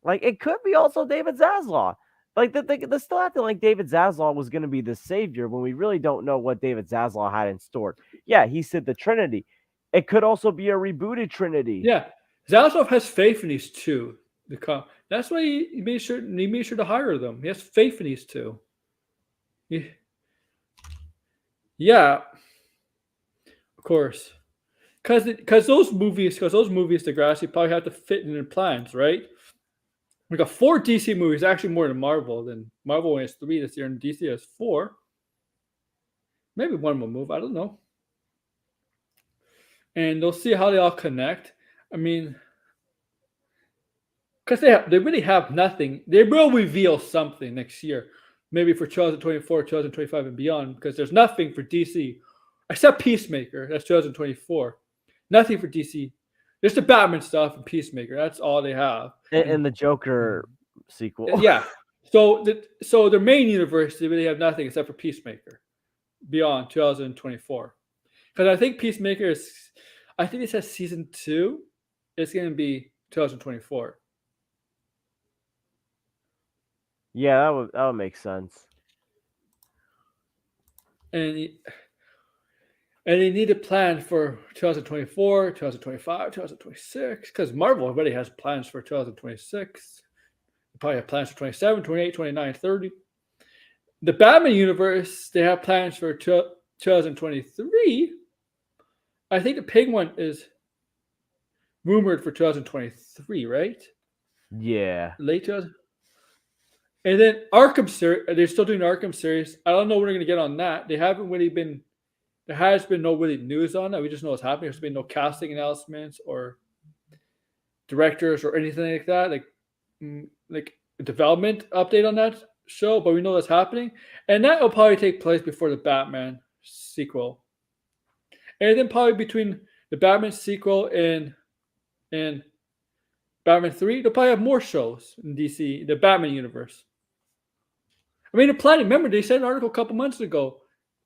Like, it could be also David Zaslav. Like, they're still acting like David Zaslav was going to be the savior when we really don't know what David Zaslav had in store. Yeah, he said the Trinity. It could also be a rebooted Trinity. Yeah, Zaslav has faith in these two. That's why he made sure to hire them. He has faith in these two. Yeah, of course. Because those movies, Degrassi probably have to fit in their plans, right? We got 4 DC movies, actually more than Marvel. Then Marvel only has 3 this year, and DC has 4. Maybe one will move. I don't know. And they'll see how they all connect. I mean, because they really have nothing. They will reveal something next year. Maybe for 2024, 2025, and beyond, because there's nothing for DC except Peacemaker. That's 2024. Nothing for DC. There's the Batman stuff and Peacemaker. That's all they have. And the Joker sequel. Yeah. So their main universe, they really have nothing except for Peacemaker beyond 2024. Because I think Peacemaker I think it says season 2. It's going to be 2024. Yeah, that would make sense. And they need a plan for 2024, 2025, 2026, because Marvel already has plans for 2026. They probably have plans for 27, 28, 29, 30. The Batman universe, they have plans for 2023. I think the Penguin is rumored for 2023, right? Yeah. Late 2000. And then Arkham series, they're still doing Arkham series. I don't know when they're going to get on that. They haven't really been. There has been no really news on that. We just know what's happening. There's been no casting announcements or directors or anything like that. Like a development update on that show, but we know that's happening, and that will probably take place before the Batman sequel, and then probably between the Batman sequel and Batman 3, they'll probably have more shows in DC, the Batman universe. I mean, the planning. Remember, they said an article a couple months ago.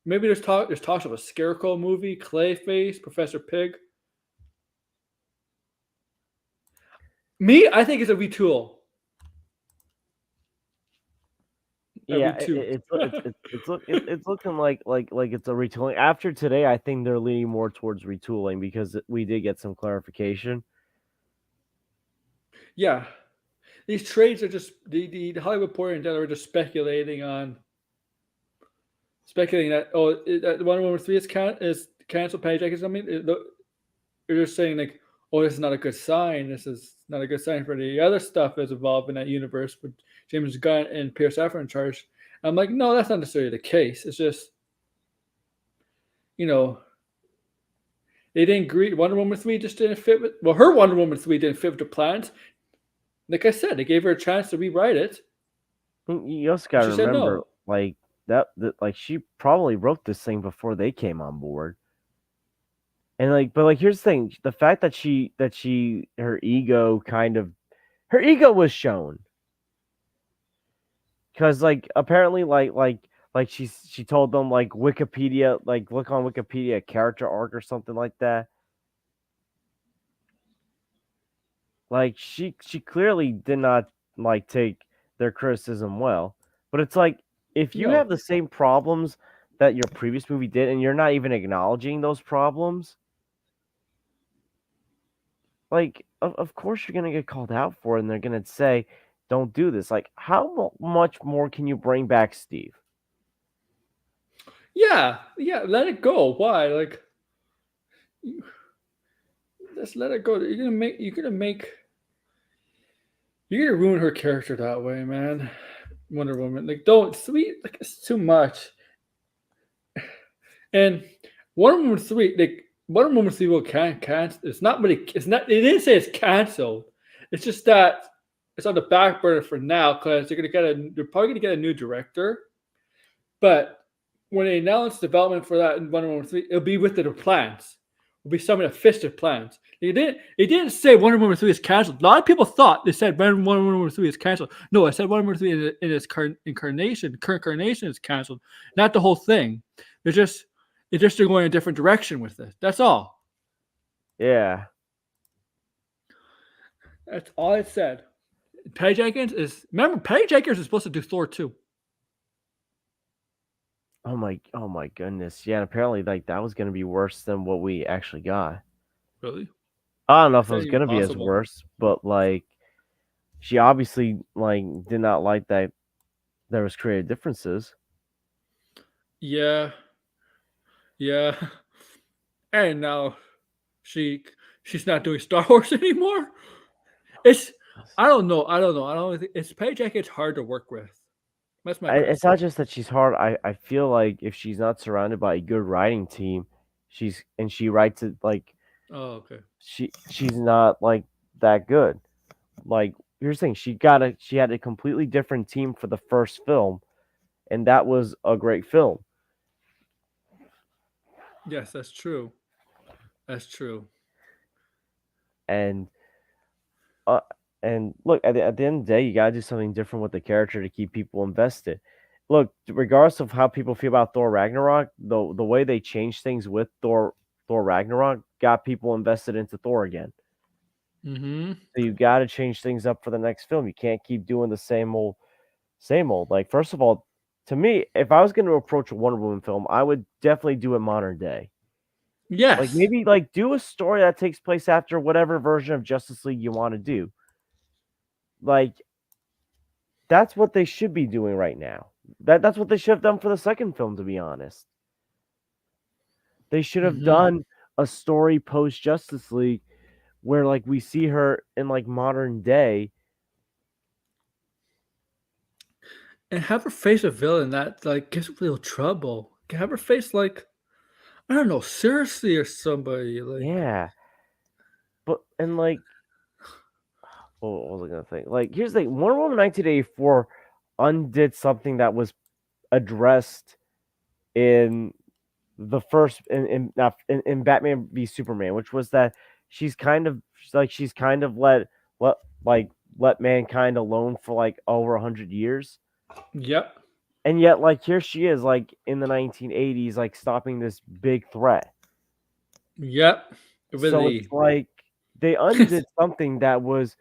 Maybe there's talks of a Scarecrow movie, Clayface, Professor Pig. Me, I think it's a retool. A Yeah, retool. it's looking like it's a retooling. After today, I think they're leaning more towards retooling because we did get some clarification. Yeah, these trades are just the Hollywood Reporter and Deadline are just speculating that that Wonder Woman 3 is canceled paycheck or something. They're just saying like, oh, this is not a good sign. This is not a good sign for the other stuff that's involved in that universe with James Gunn and Pierce Brosnan in charge. I'm like, no, that's not necessarily the case. It's just, you know, they didn't agree. Wonder Woman 3 just didn't fit with. Well, her Wonder Woman 3 didn't fit with the plans. Like I said, they gave her a chance to rewrite it. You also And got to she said remember, no. like that like she probably wrote this thing before they came on board. And but here's the thing: the fact that her ego her ego was shown because apparently she told them Wikipedia, look on Wikipedia character arc or something like that. She clearly did not take their criticism well. But it's like, if you No. have the same problems that your previous movie did and you're not even acknowledging those problems, of course you're gonna get called out for it, and they're gonna say, "Don't do this." Like, how much more can you bring back Steve? Yeah, yeah. Let it go. Why? Like, just let it go. You're gonna ruin her character that way, man. Wonder Woman. Like, don't sweet. Like, it's too much. And Wonder Woman 3, like Wonder Woman 3 will cancel. It's not really. It's not. They didn't say it's canceled. It's just that it's on the back burner for now because they're probably gonna get a new director. But when they announce development for that in Wonder Woman 3, it'll be with their plans. It'll be some of the fist their plans. They didn't say Wonder Woman 3 is canceled. A lot of people thought they said Wonder Woman 3 is canceled. No, I said Wonder Woman 3 in its current incarnation is canceled. Not the whole thing. They're going a different direction with it. That's all. Yeah. That's all it said. Patty Jenkins is supposed to do Thor 2. Oh my goodness. Yeah. And apparently, that was gonna be worse than what we actually got. Really? I don't know if Is it that was even gonna be as possible? worse, but she obviously did not like that there was creative differences. Yeah. Yeah. And now she she's not doing Star Wars anymore. It's I don't know. I don't think it's Patty Jenkins hard to work with. That's my It's not criticism. just that she's hard. I feel like if she's not surrounded by a good writing team, she writes it Oh, okay. she's not that good. Here's the thing: she had a completely different team for the first film, and that was a great film. Yes, that's true. That's true. And uh, and look, at the end of the day, you gotta do something different with the character to keep people invested. Look, regardless of how people feel about Thor Ragnarok, the way they changed things with Thor Ragnarok got people invested into Thor again. Mm-hmm. So you got to change things up for the next film. You can't keep doing the same old, same old. Like, first of all, to me, if I was going to approach a Wonder Woman film, I would definitely do it modern day. Yes. Maybe do a story that takes place after whatever version of Justice League you want to do. Like, that's what they should be doing right now. That's what they should have done for the second film, to be honest. They should have Hmm. done a story post Justice League where like we see her in like modern day. And have her face a villain that like gives real trouble. Have her face like I don't know, seriously or somebody like. Yeah. But and like what was I gonna think? Like here's the thing, Wonder Woman 1984 undid something that was addressed in the first in Batman v Superman, which was that she's kind of let like let mankind alone for like over 100 years, Yep. and yet like here she is like in the 1980s like stopping this big threat. Yep. So it's Really. like they undid something that was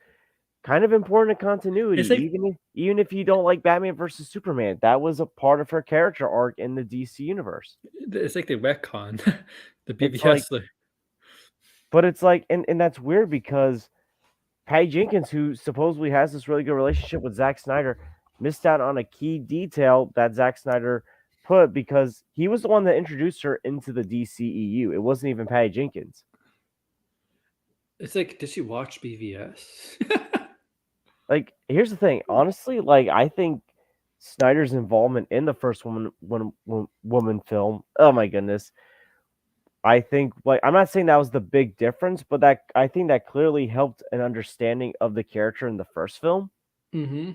kind of important to continuity, It's like even if you don't like Batman versus Superman, that was a part of her character arc in the DC universe. it's like they retcon the It's like, BVS. Like, but it's like, and that's weird because Patty Jenkins, who supposedly has this really good relationship with Zack Snyder, missed out on a key detail that Zack Snyder put because he was the one that introduced her into the DCEU. It wasn't even Patty Jenkins. it's like, did she watch BVS? Like, here's the thing. Honestly, like I think Snyder's involvement in the first woman film. Oh my goodness. I think like I'm not saying that was the big difference, but that I think that clearly helped an understanding of the character in the first film. Mm-hmm.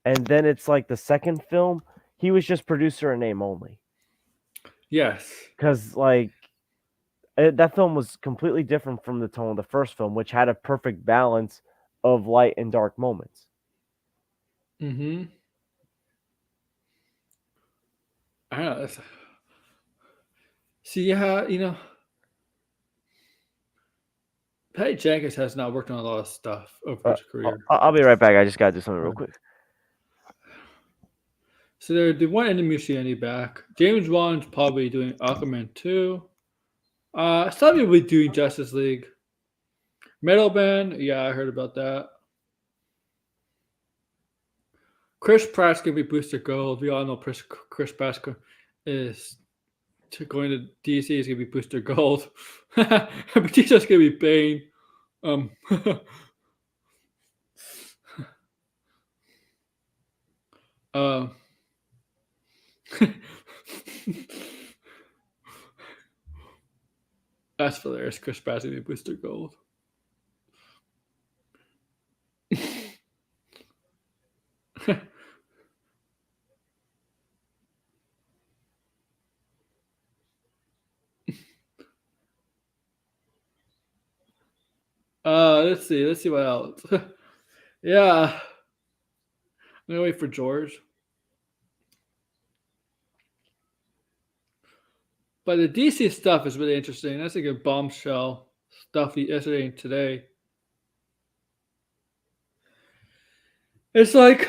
And then it's like the second film, he was just producer in name only. Yes. Because like that film was completely different from the tone of the first film, which had a perfect balance of light and dark moments. Mm-hmm. I don't know. See how Patty Jenkins has not worked on a lot of stuff over his career. I'll be right back. I just gotta do something real quick. So they want Enemy Christianity back. James Wan's probably doing Aquaman 2. Somebody will be doing Justice League. Metal Band, yeah, I heard about that. Chris Pratt's gonna be Booster Gold. We all know Chris Pratt is going to DC is gonna be Booster Gold. Batista's gonna be Bane. Um, um, that's hilarious. Chris Pratt's gonna be Booster Gold. Let's see. Let's see what else. Yeah, I'm gonna wait for George. But the DC stuff is really interesting. That's like a bombshell stuff yesterday and today. It's like,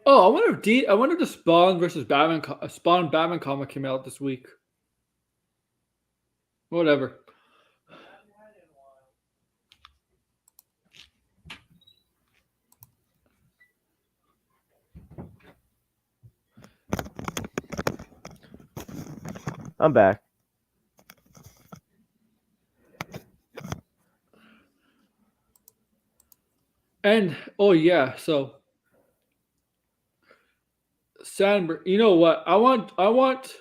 oh, I wonder if the Spawn versus Batman Spawn Batman comic came out this week. Whatever. I'm back. And oh yeah, so Sandberg. You know what? I want.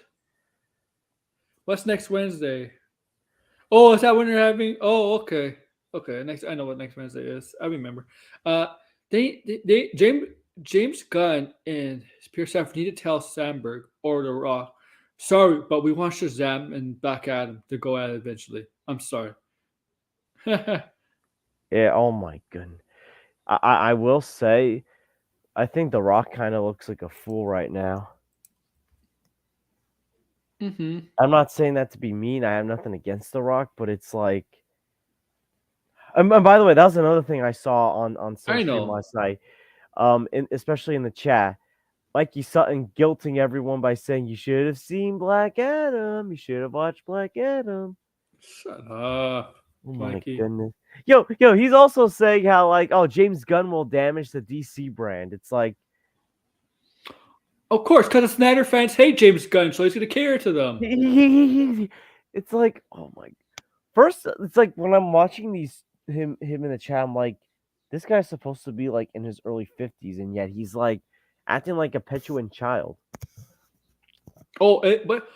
What's next Wednesday? Oh, is that when you're having? Oh, okay, okay. Next, I know what next Wednesday is. I remember. Uh, they James Gunn and Peter Safran need to tell Sandberg or The Rock, sorry, but we want Shazam and Black Adam to go at it eventually. I'm sorry. Yeah, oh my goodness. I will say, I think The Rock kind of looks like a fool right now. Mm-hmm. I'm not saying that to be mean. I have nothing against The Rock, but it's like, and by the way, that was another thing I saw on I Stream know. last night. Especially in the chat, Mikey Sutton guilting everyone by saying you should have seen Black Adam. You should have watched Black Adam. Shut up, Oh my Mikey. goodness. Yo, he's also saying how like, oh, James Gunn will damage the DC brand. It's like, Of course, because the Snyder fans hate James Gunn, so he's going to cater to them. It's like, oh my. First, it's like when I'm watching him in the chat, I'm like, this guy's supposed to be like in his early 50s, and yet he's like acting like a petulant child. Oh, but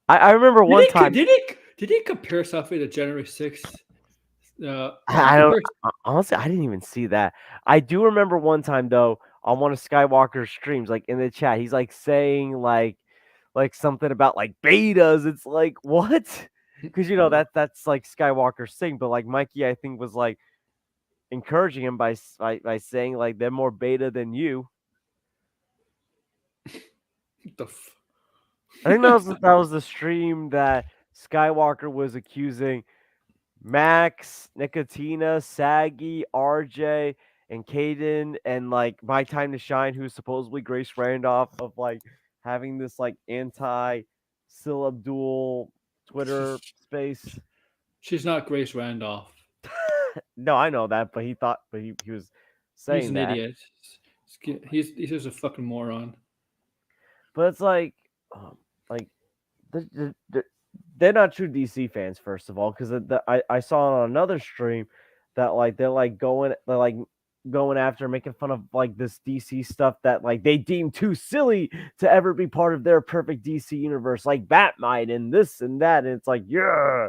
I remember one time. Did he compare something to January 6th? I don't honestly. I didn't even see that. I do remember one time though on one of Skywalker's streams, like in the chat, he's like saying like something about like betas. It's like what? Because that's like Skywalker's thing. But like Mikey, I think was like encouraging him by saying like they're more beta than you. I think that was the stream that Skywalker was accusing Max, Nicotina, Saggy, RJ, and Caden, and like My Time to Shine, who's supposedly Grace Randolph, of like having this like anti Syl Abdul Twitter space. She's not Grace Randolph. No, I know that, but he was saying he's an that. idiot. He's just a fucking moron. But it's like they're not true DC fans, first of all, because I saw on another stream that like they're going after making fun of like this DC stuff that like they deem too silly to ever be part of their perfect DC universe, like Batmite and this and that. And it's like, yeah.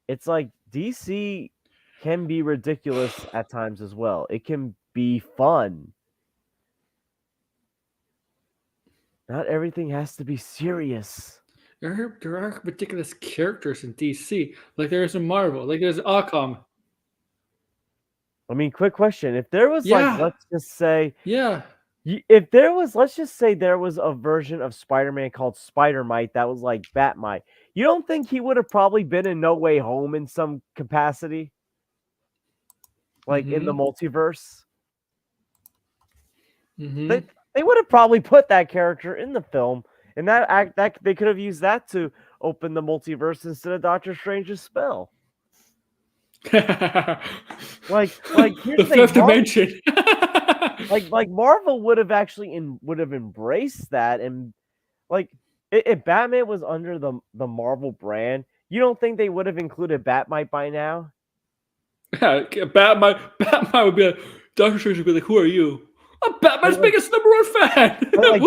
It's like DC can be ridiculous at times as well. It can be fun. Not everything has to be serious. There are ridiculous characters in DC, like there's in Marvel, like there's Aquaman. I mean, quick question: if there was like, let's just say, let's just say there was a version of Spider-Man called Spider-Mite that was like Batmite, you don't think he would have probably been in No Way Home in some capacity, like in the multiverse? They would have probably put that character in the film, and that they could have used that to open the multiverse instead of Doctor Strange's spell. like here's the fifth dimension. like Marvel would have embraced that, and like if Batman was under the Marvel brand, you don't think they would have included Batmite by now? Yeah, Batman would be like, Doctor Strange would be like, "Who are you?" I'm Batman's biggest number one fan. Like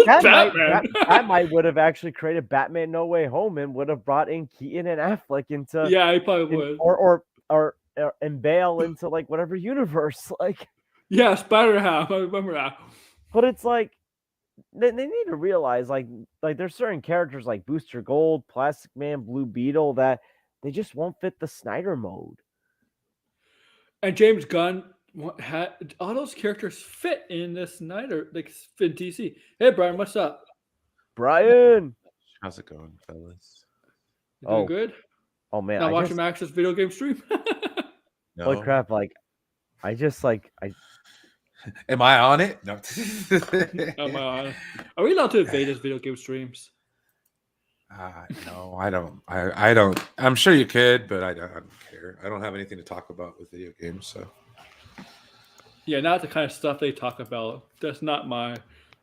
Batman would have actually created Batman No Way Home and would have brought in Keaton and Affleck into. Yeah, he probably would. Or and Bale into like whatever universe. Like, yeah, Spider-Ham. I remember that. But it's like they need to realize like there's certain characters like Booster Gold, Plastic Man, Blue Beetle that they just won't fit the Snyder mode. And James Gunn had all those characters fit in the Snyder, like in DC. Hey, Brian, what's up? Brian, how's it going, fellas? You doing good? Oh man, not watching Max's video game stream. No. Holy crap! Like, Am I on it? No. Am I on it? Are we allowed to invade his video game streams? No, I don't. I don't. I'm sure you could, but I don't care. I don't have anything to talk about with video games, so. Yeah, not the kind of stuff they talk about. That's not my.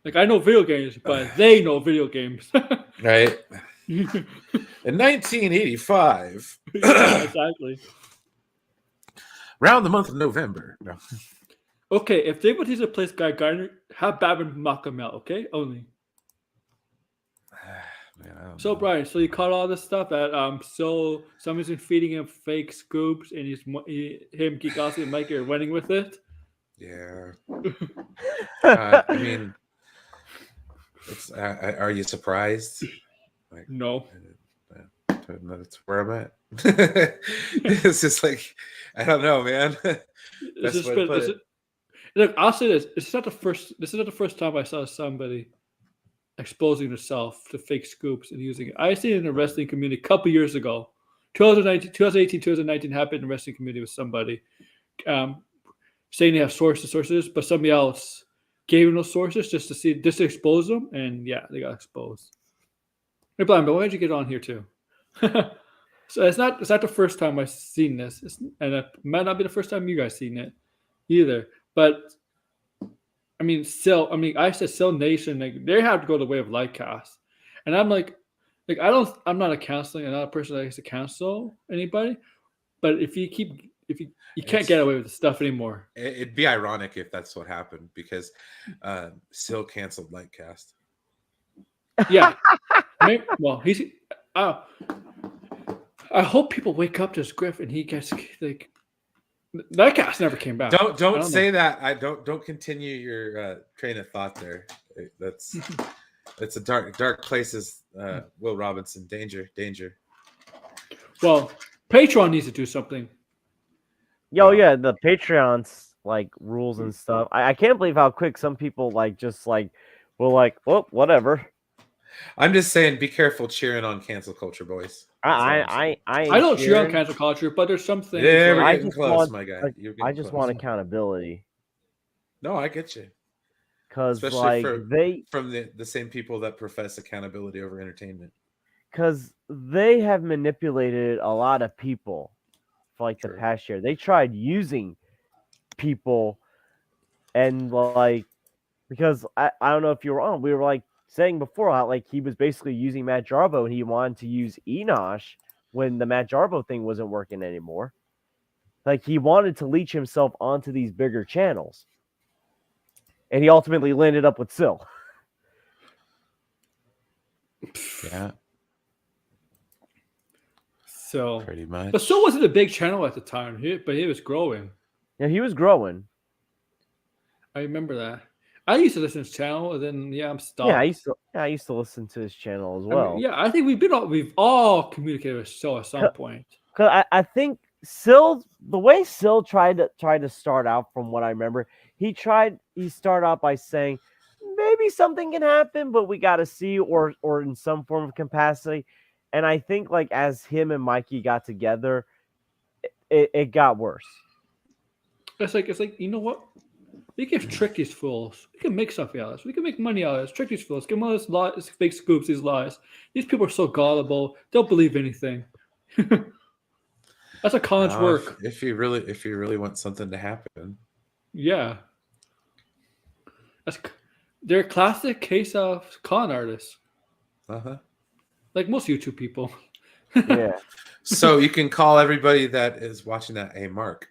Like, I know video games, but they know video games. Right. In 1985. Yeah, exactly. Around the month of November. No. Okay, if they would use a place Guy Gardner, have Batman knock him out, okay? Only. Man, so, Brian, so you caught all this stuff that so somebody's been feeding him fake scoops and him, Geekosity, and Mikey are running with it? Yeah. I mean, are you surprised? Like, no. That's where I'm at. It's just like, I don't know, man. Look, I'll say this. This is not the first time I saw somebody exposing herself to fake scoops and using it. I seen it in the wrestling community a couple years ago. 2018, 2019 happened in the wrestling community with somebody saying they have sources, but somebody else gave them those sources just to expose them, and yeah, they got exposed. Hey, Brian, but why did you get on here too? So it's not the first time I've seen this, and it might not be the first time you guys seen it either. But I mean, Syl. I mean, I said Sylnation. Like they have to go the way of Lightcast, and I'm like I don't. I'm not a counseling. I'm not a person that likes to counsel anybody. But if you can't get It's away with the stuff anymore. it'd be ironic if that's what happened because Syl canceled Lightcast. Yeah. Well, he's. Uh, I hope people wake up to this griff and he gets like that cast never came back. Don't say that. I don't continue your train of thought there. That's it's a dark places. Will Robinson, danger. Well, Patreon needs to do something. Yo, yeah, the Patreon's like rules and stuff. I can't believe how quick some people will well, whatever. I'm just saying, be careful cheering on cancel culture, boys. I don't cheer on cancel culture, but there's some things. Yeah, where we're I getting just close, want, my guy. like, I just want accountability. No, I get you. Because Especially like from the same people that profess accountability over entertainment. Because they have manipulated a lot of people for like the past year. They tried using people and like because I don't know if you were on. We were like saying before how like he was basically using Matt Jarbo and he wanted to use Enosh when the Matt Jarbo thing wasn't working anymore. Like he wanted to leech himself onto these bigger channels. And he ultimately landed up with Syl. Yeah. So pretty much. But Syl wasn't a big channel at the time, but he was growing. Yeah, he was growing. I remember that. I used to listen to his channel, and then I'm stopped. Yeah, I used to listen to his channel as well. I mean, I think we've all communicated with Syl at some point. Because I think Syl, the way Syl tried to start out, from what I remember, he started out by saying maybe something can happen, but we got to see, or in some form of capacity. And I think like as him and Mikey got together, it got worse. It's like you know what? We can trick these fools. We can make something out of this. We can make money out of this. Trick these fools. Give them all this lies, fake scoops, these lies. These people are so gullible. They'll believe anything. That's a con's work. If you really want something to happen. Yeah. They're a classic case of con artists. Uh-huh. Like most YouTube people. Yeah. So you can call everybody that is watching that a mark.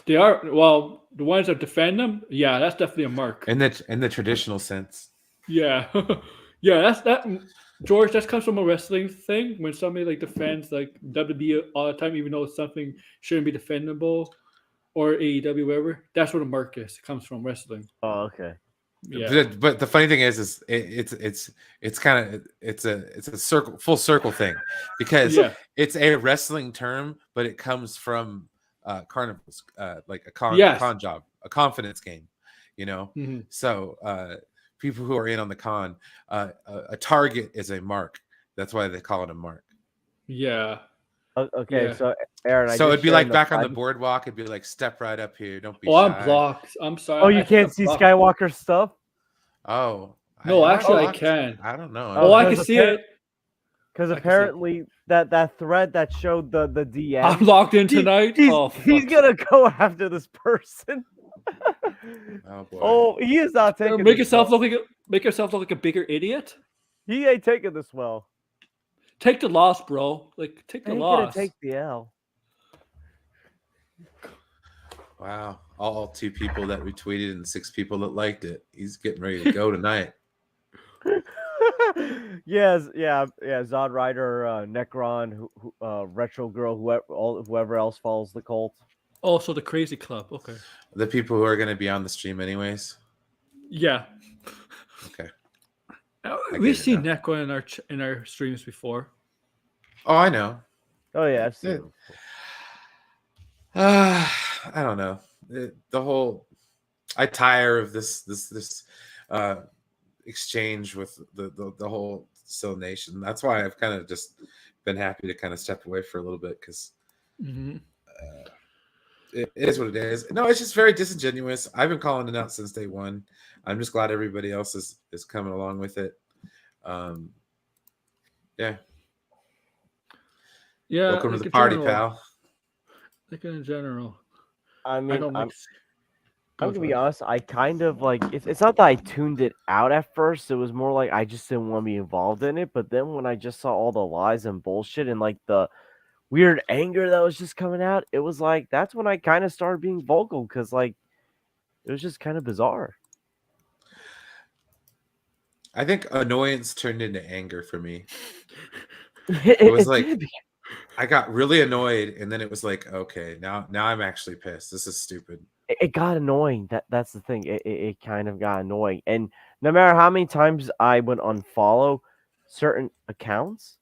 They are the ones that defend them. Yeah, that's definitely a mark. In the traditional sense. Yeah, yeah. That's that, George. That comes from a wrestling thing when somebody like defends like WWE all the time, even though it's something shouldn't be defendable, or AEW, whatever. That's where the mark is. It comes from wrestling. Oh, okay. Yeah. But the funny thing is it's kind of it's a full circle thing because it's a wrestling term, but it comes from carnivals, like a con job, a confidence game, you know. Mm-hmm. So people who are in on the con, a target is a mark. That's why they call it a mark. Yeah. Okay, yeah. So Aaron, so it'd be like back on the boardwalk. It'd be like step right up here. Don't be shy. I'm blocked. I'm sorry. Oh, you can't see Skywalker stuff? Oh. No, actually, I can. I don't know. Oh, I can see it. Because apparently that thread that showed the DM. I'm logged in tonight. He's gonna go after this person. Oh boy. Oh, he is not taking. Make yourself look like a bigger idiot. He ain't taking this well. Take the loss, bro. Like take the loss. Take the L. Wow. All 2 people that retweeted and 6 people that liked it. He's getting ready to go tonight. Yes, yeah. Zod Rider, Necron, Retro Girl, whoever else follows the cult. Also, the Crazy Club. Okay. The people who are going to be on the stream, anyways. Yeah. Okay. We've seen Necron in our streams before. Oh, I know. Oh yeah, I've seen it. I don't know. I tire of this exchange with the whole Sylnation. That's why I've kind of just been happy to kind of step away for a little bit because it is what it is. No, it's just very disingenuous. I've been calling it out since day one. I'm just glad everybody else is coming along with it. Yeah. Yeah. Welcome to the party, pal. Like in general. I mean, I'm gonna be honest. I kind of like it's not that I tuned it out at first. It was more like I just didn't want to be involved in it. But then when I just saw all the lies and bullshit and like the weird anger that was just coming out, it was like that's when I kind of started being vocal because like it was just kind of bizarre. I think annoyance turned into anger for me. It was like I got really annoyed, and then it was like, okay, now I'm actually pissed. This is stupid. It got annoying. That's the thing. It kind of got annoying. And no matter how many times I would unfollow certain accounts,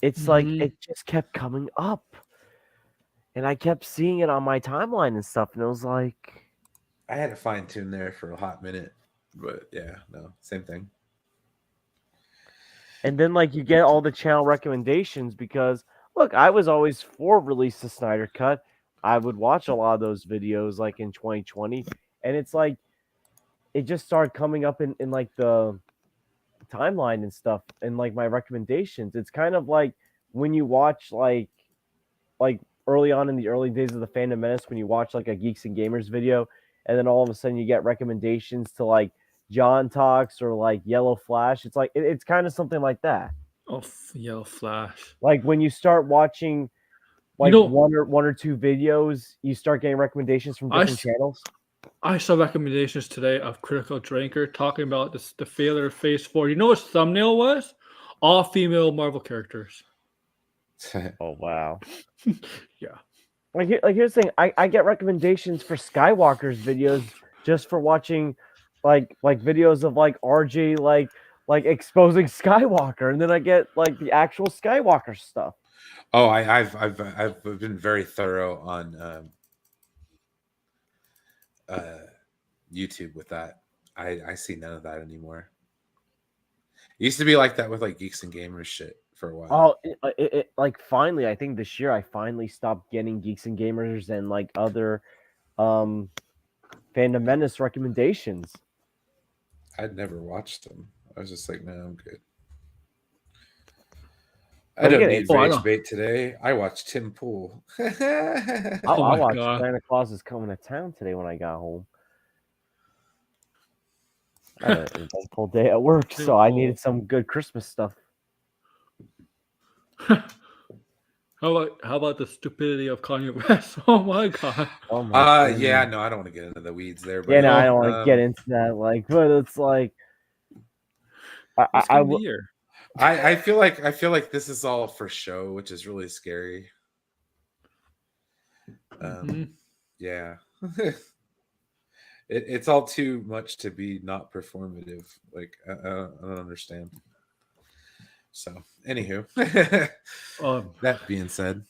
it's like it just kept coming up. And I kept seeing it on my timeline and stuff, and it was like I had to fine tune there for a hot minute, but yeah, no, same thing. And then like you get all the channel recommendations because look, I was always for release the Snyder Cut. I would watch a lot of those videos like in 2020, and it's like it just started coming up in like the timeline and stuff and like my recommendations. It's kind of like when you watch like early on in the early days of the Phantom Menace when you watch like a Geeks and Gamers video, and then all of a sudden you get recommendations to like John Talks or like Yellow Flash. It's like it's kind of something like that. Oh, Yellow Flash! Like when you start watching like one or two videos, you start getting recommendations from different channels. I saw recommendations today of Critical Drinker talking about the failure of Phase 4. You know what his thumbnail was? All female Marvel characters. Oh wow. Yeah. Like here's the thing. I get recommendations for Skywalker's videos just for watching like videos of like RJ like exposing Skywalker, and then I get like the actual Skywalker stuff. Oh, I've been very thorough on YouTube with that. I see none of that anymore. It used to be like that with like Geeks and Gamers shit for a while. Oh, it like finally, I think this year I finally stopped getting Geeks and Gamers and like other Phantom Menace recommendations. I'd never watched them. I was just like, no, I'm good. I don't need rage bait today. I watched Tim Pool. I watched Santa Claus is Coming to Town today when I got home. I had an eventful day at work, so I needed some good Christmas stuff. How about the stupidity of Kanye West? Oh my god. Oh my yeah, no, I don't want to get into the weeds there. But yeah, no, I don't want to get into that. Like, but it's like I feel like this is all for show, which is really scary. Yeah. It's all too much to be not performative. Like I don't understand. So, anywho, that being said,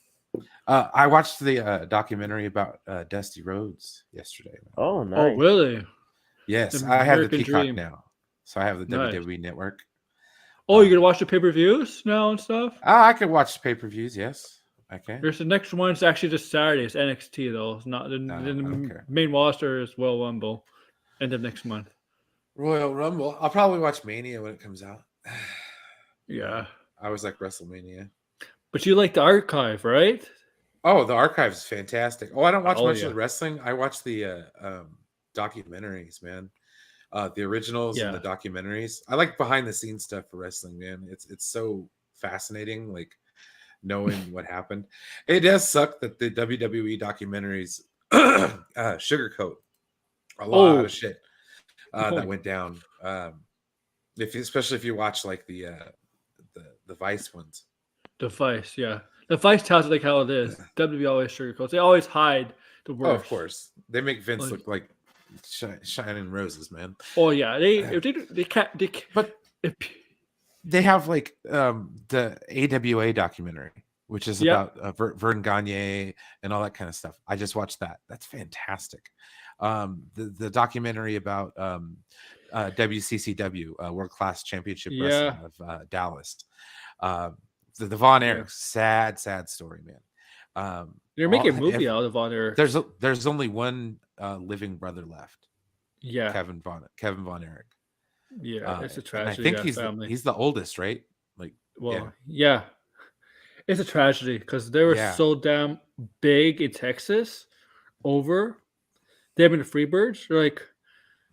I watched the documentary about Dusty Rhodes yesterday. Oh, nice. Oh, really? Yes, I have the Peacock now, so I have the WWE Network. Oh, you're gonna watch the pay-per-views now and stuff? I can watch pay-per-views. Yes, I can. There's the next one's actually just Saturday. It's NXT though. It's not the main roster is Royal Rumble, end of next month. Royal Rumble. I'll probably watch Mania when it comes out. Yeah, I was like WrestleMania. But you like the archive, right? Oh, the archive is fantastic. Oh, I don't watch much of the wrestling. I watch the documentaries, man. The originals and the documentaries. I like behind the scenes stuff for wrestling, man. It's so fascinating, like knowing what happened. It does suck that the WWE documentaries sugarcoat a lot of shit that went down. Especially if you watch like the Vice ones. The Vice, yeah. The Vice tells it like how it is. WWE always sugarcoats. They always hide the worst. Oh, of course. They make Vince look like shining roses, man. Oh yeah, they can't. But they have like the AWA documentary, which is about Vern Gagne and all that kind of stuff. I just watched that. That's fantastic. The documentary about WCCW, World Class Championship Wrestling of Dallas. The Von Erich, sad story, man. They're making a movie out of Von Erich. There's only one living brother left. Yeah, Kevin Von Erich. Yeah, it's a tragedy. I think he's the oldest, right? Like, yeah. It's a tragedy because they were so damn big in Texas over Them and the Freebirds,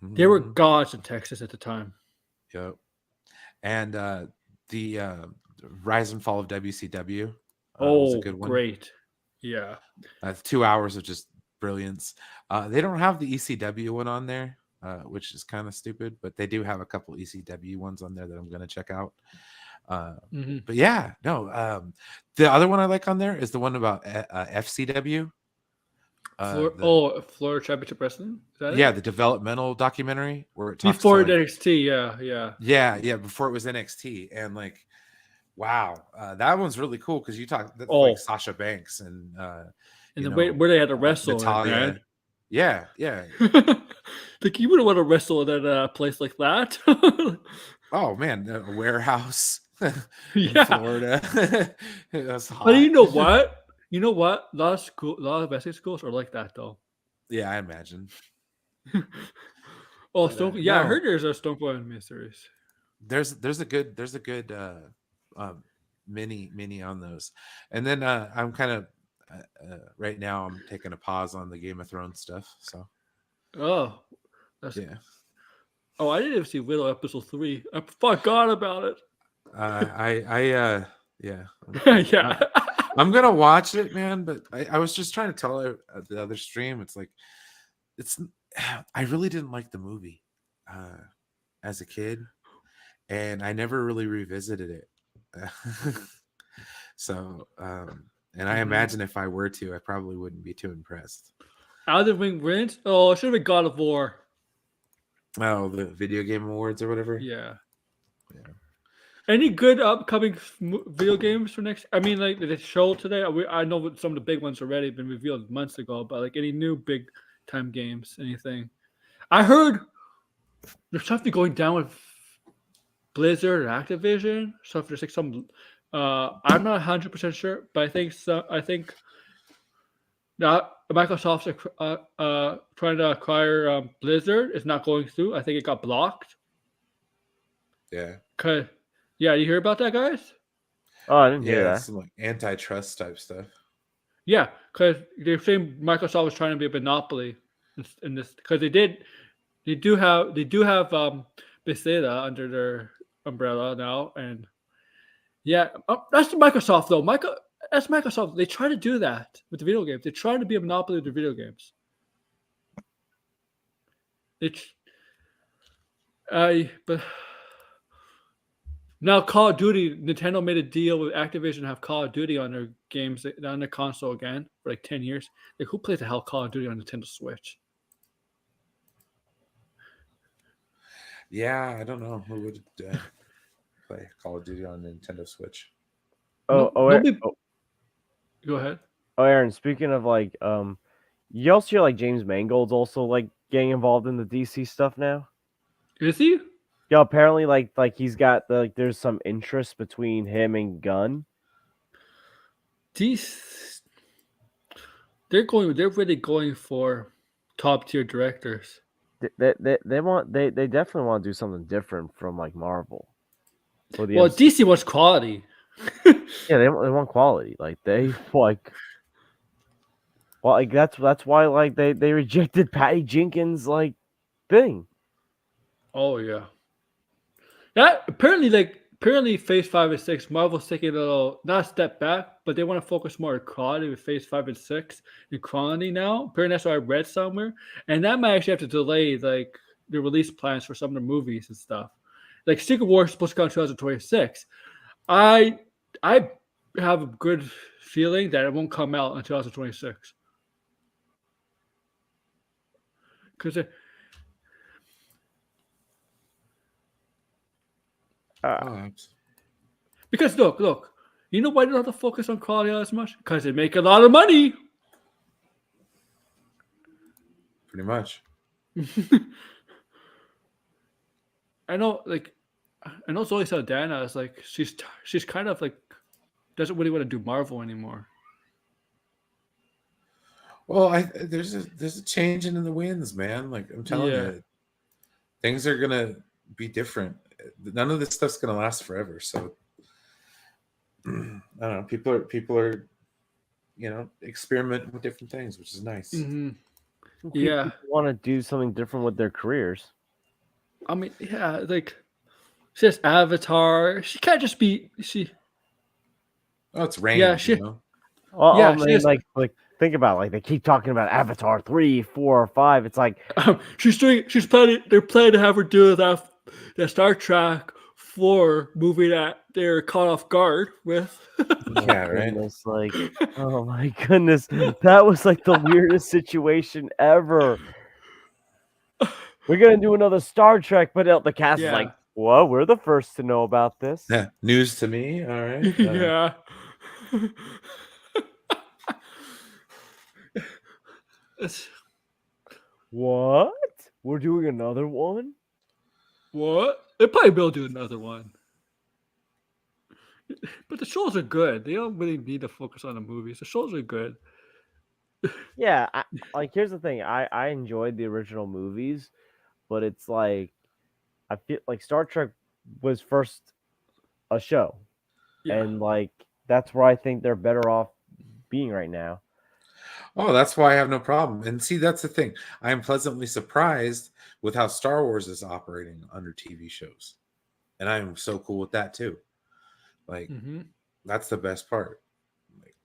they were gods in Texas at the time. Yep. And the Rise and Fall of WCW was a good one. Great. Yeah. 2 hours of just brilliance. They don't have the ECW one on there, which is kind of stupid, but they do have a couple ECW ones on there that I'm going to check out. But yeah, no. The other one I like on there is the one about FCW. Florida Championship Wrestling? Is that the developmental documentary where it talks before NXT, yeah, before it was NXT, and wow, that one's really cool because you talk like Sasha Banks and the way where they had to wrestle, Natalia. Yeah. Like you wouldn't want to wrestle at a place like that. Oh man, a warehouse in Florida. That's hot. But you know what? A lot of wrestling schools are like that though. Yeah, I imagine. I heard there's a Stone Cold Mini series. There's a good mini on those, and then I'm kind of right now I'm taking a pause on the Game of Thrones stuff. So, I didn't even see Widow episode 3. I forgot about it. Yeah. I'm gonna watch it, man. But I was just trying to tell her at the other stream. I really didn't like the movie as a kid, and I never really revisited it. So, and I imagine if I were to, I probably wouldn't be too impressed. Elden Ring wins? Oh, it should have been God of War. Oh, the video game awards or whatever. Yeah. Any good upcoming video games for next? I mean, like the show today. I know some of the big ones already been revealed months ago, but like any new big time games, anything? I heard there's something going down with Blizzard or Activision. So if there's like some, I'm not 100% sure, but I think so. I think that Microsoft's trying to acquire Blizzard is not going through. I think it got blocked. Yeah. Yeah, you hear about that, guys? Oh, I didn't hear that. Some like antitrust type stuff. Yeah, because they're saying Microsoft was trying to be a monopoly in this because they do have Bethesda under their umbrella now, and that's Microsoft though. That's Microsoft. They try to do that with the video games. They try to be a monopoly with the video games. But now Call of Duty, Nintendo made a deal with Activision to have Call of Duty on their games on their console again for like 10 years. Like, who plays the hell Call of Duty on Nintendo Switch? Yeah, I don't know who would play Call of Duty on Nintendo Switch. Go ahead. Oh, Aaron, speaking of you also hear like James Mangold's also like getting involved in the DC stuff now. Is he? Yeah, apparently like he's got there's some interest between him and Gunn. They're really going for top tier directors. They definitely want to do something different from like Marvel. DC wants quality. Yeah, they want quality. Like they that's why like they rejected Patty Jenkins' thing. Oh yeah. That apparently Phase 5 and 6, Marvel's taking a little not a step back, but they want to focus more on quality with Phase 5 and 6 and quality now. Apparently that's what I read somewhere. And that might actually have to delay the release plans for some of the movies and stuff. Like Secret War is supposed to come in 2026. I have a good feeling that it won't come out in 2026. Because look, you know why they don't have to focus on quality as much? Because they make a lot of money. Pretty much. I know Zoe Saldana is she's kind of doesn't really want to do Marvel anymore. Well, there's a change in the winds, man. Like I'm telling you, things are gonna be different. None of this stuff's gonna last forever. So I don't know. People are experimenting with different things, which is nice. Mm-hmm. Yeah. People want to do something different with their careers. I mean, yeah, like she has Avatar. She can't just be Oh, it's rain. yeah, You know. Well, I yeah, she mean, has like think about it, like they keep talking about Avatar 3, 4, 5. It's like they're planning to have her do that Star Trek 4 movie that they're caught off guard with. oh Yeah. Right. goodness, like oh my goodness, that was like the weirdest situation ever. We're gonna do another Star Trek, but the cast is like, Yeah. "Well, we're the first to know about this." Yeah. News to me. All right. Yeah. It's- What? We're doing another one? what? They probably will do another one. But the shows are good. They don't really need to focus on the movies. The shows are good. Yeah, like here's the thing. I enjoyed the original movies, but it's like I feel like Star Trek was first a show, Yeah. and like that's where I think they're better off being right now. Oh, that's why I have no problem. And see, that's the thing. I am pleasantly surprised with how Star Wars is operating under TV shows. And I'm so cool with that too. Like, Mm-hmm. that's the best part. Like,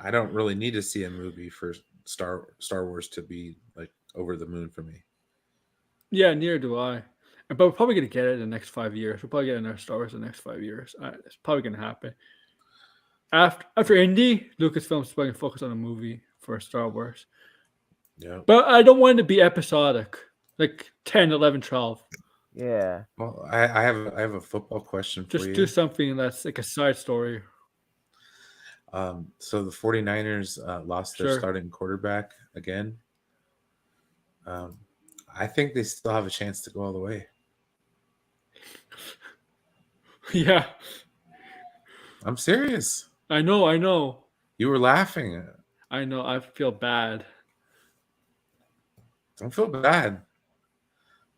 I don't really need to see a movie for Star Wars to be like over the moon for me. Yeah, neither do I. But we're probably gonna get it in the next 5 years. We'll probably get another Star Wars in the next 5 years. It's probably gonna happen. After Indy, Lucasfilm's probably gonna focus on a movie for Star Wars. Yeah. But I don't want it to be episodic, like 10, 11, 12. Yeah. Well, I have a football question for Just you. do something that's like a side story. So the 49ers lost their Sure. starting quarterback again. I think they still have a chance to go all the way. Yeah, I'm serious. I know. You were laughing. I know. I feel bad. Don't feel bad.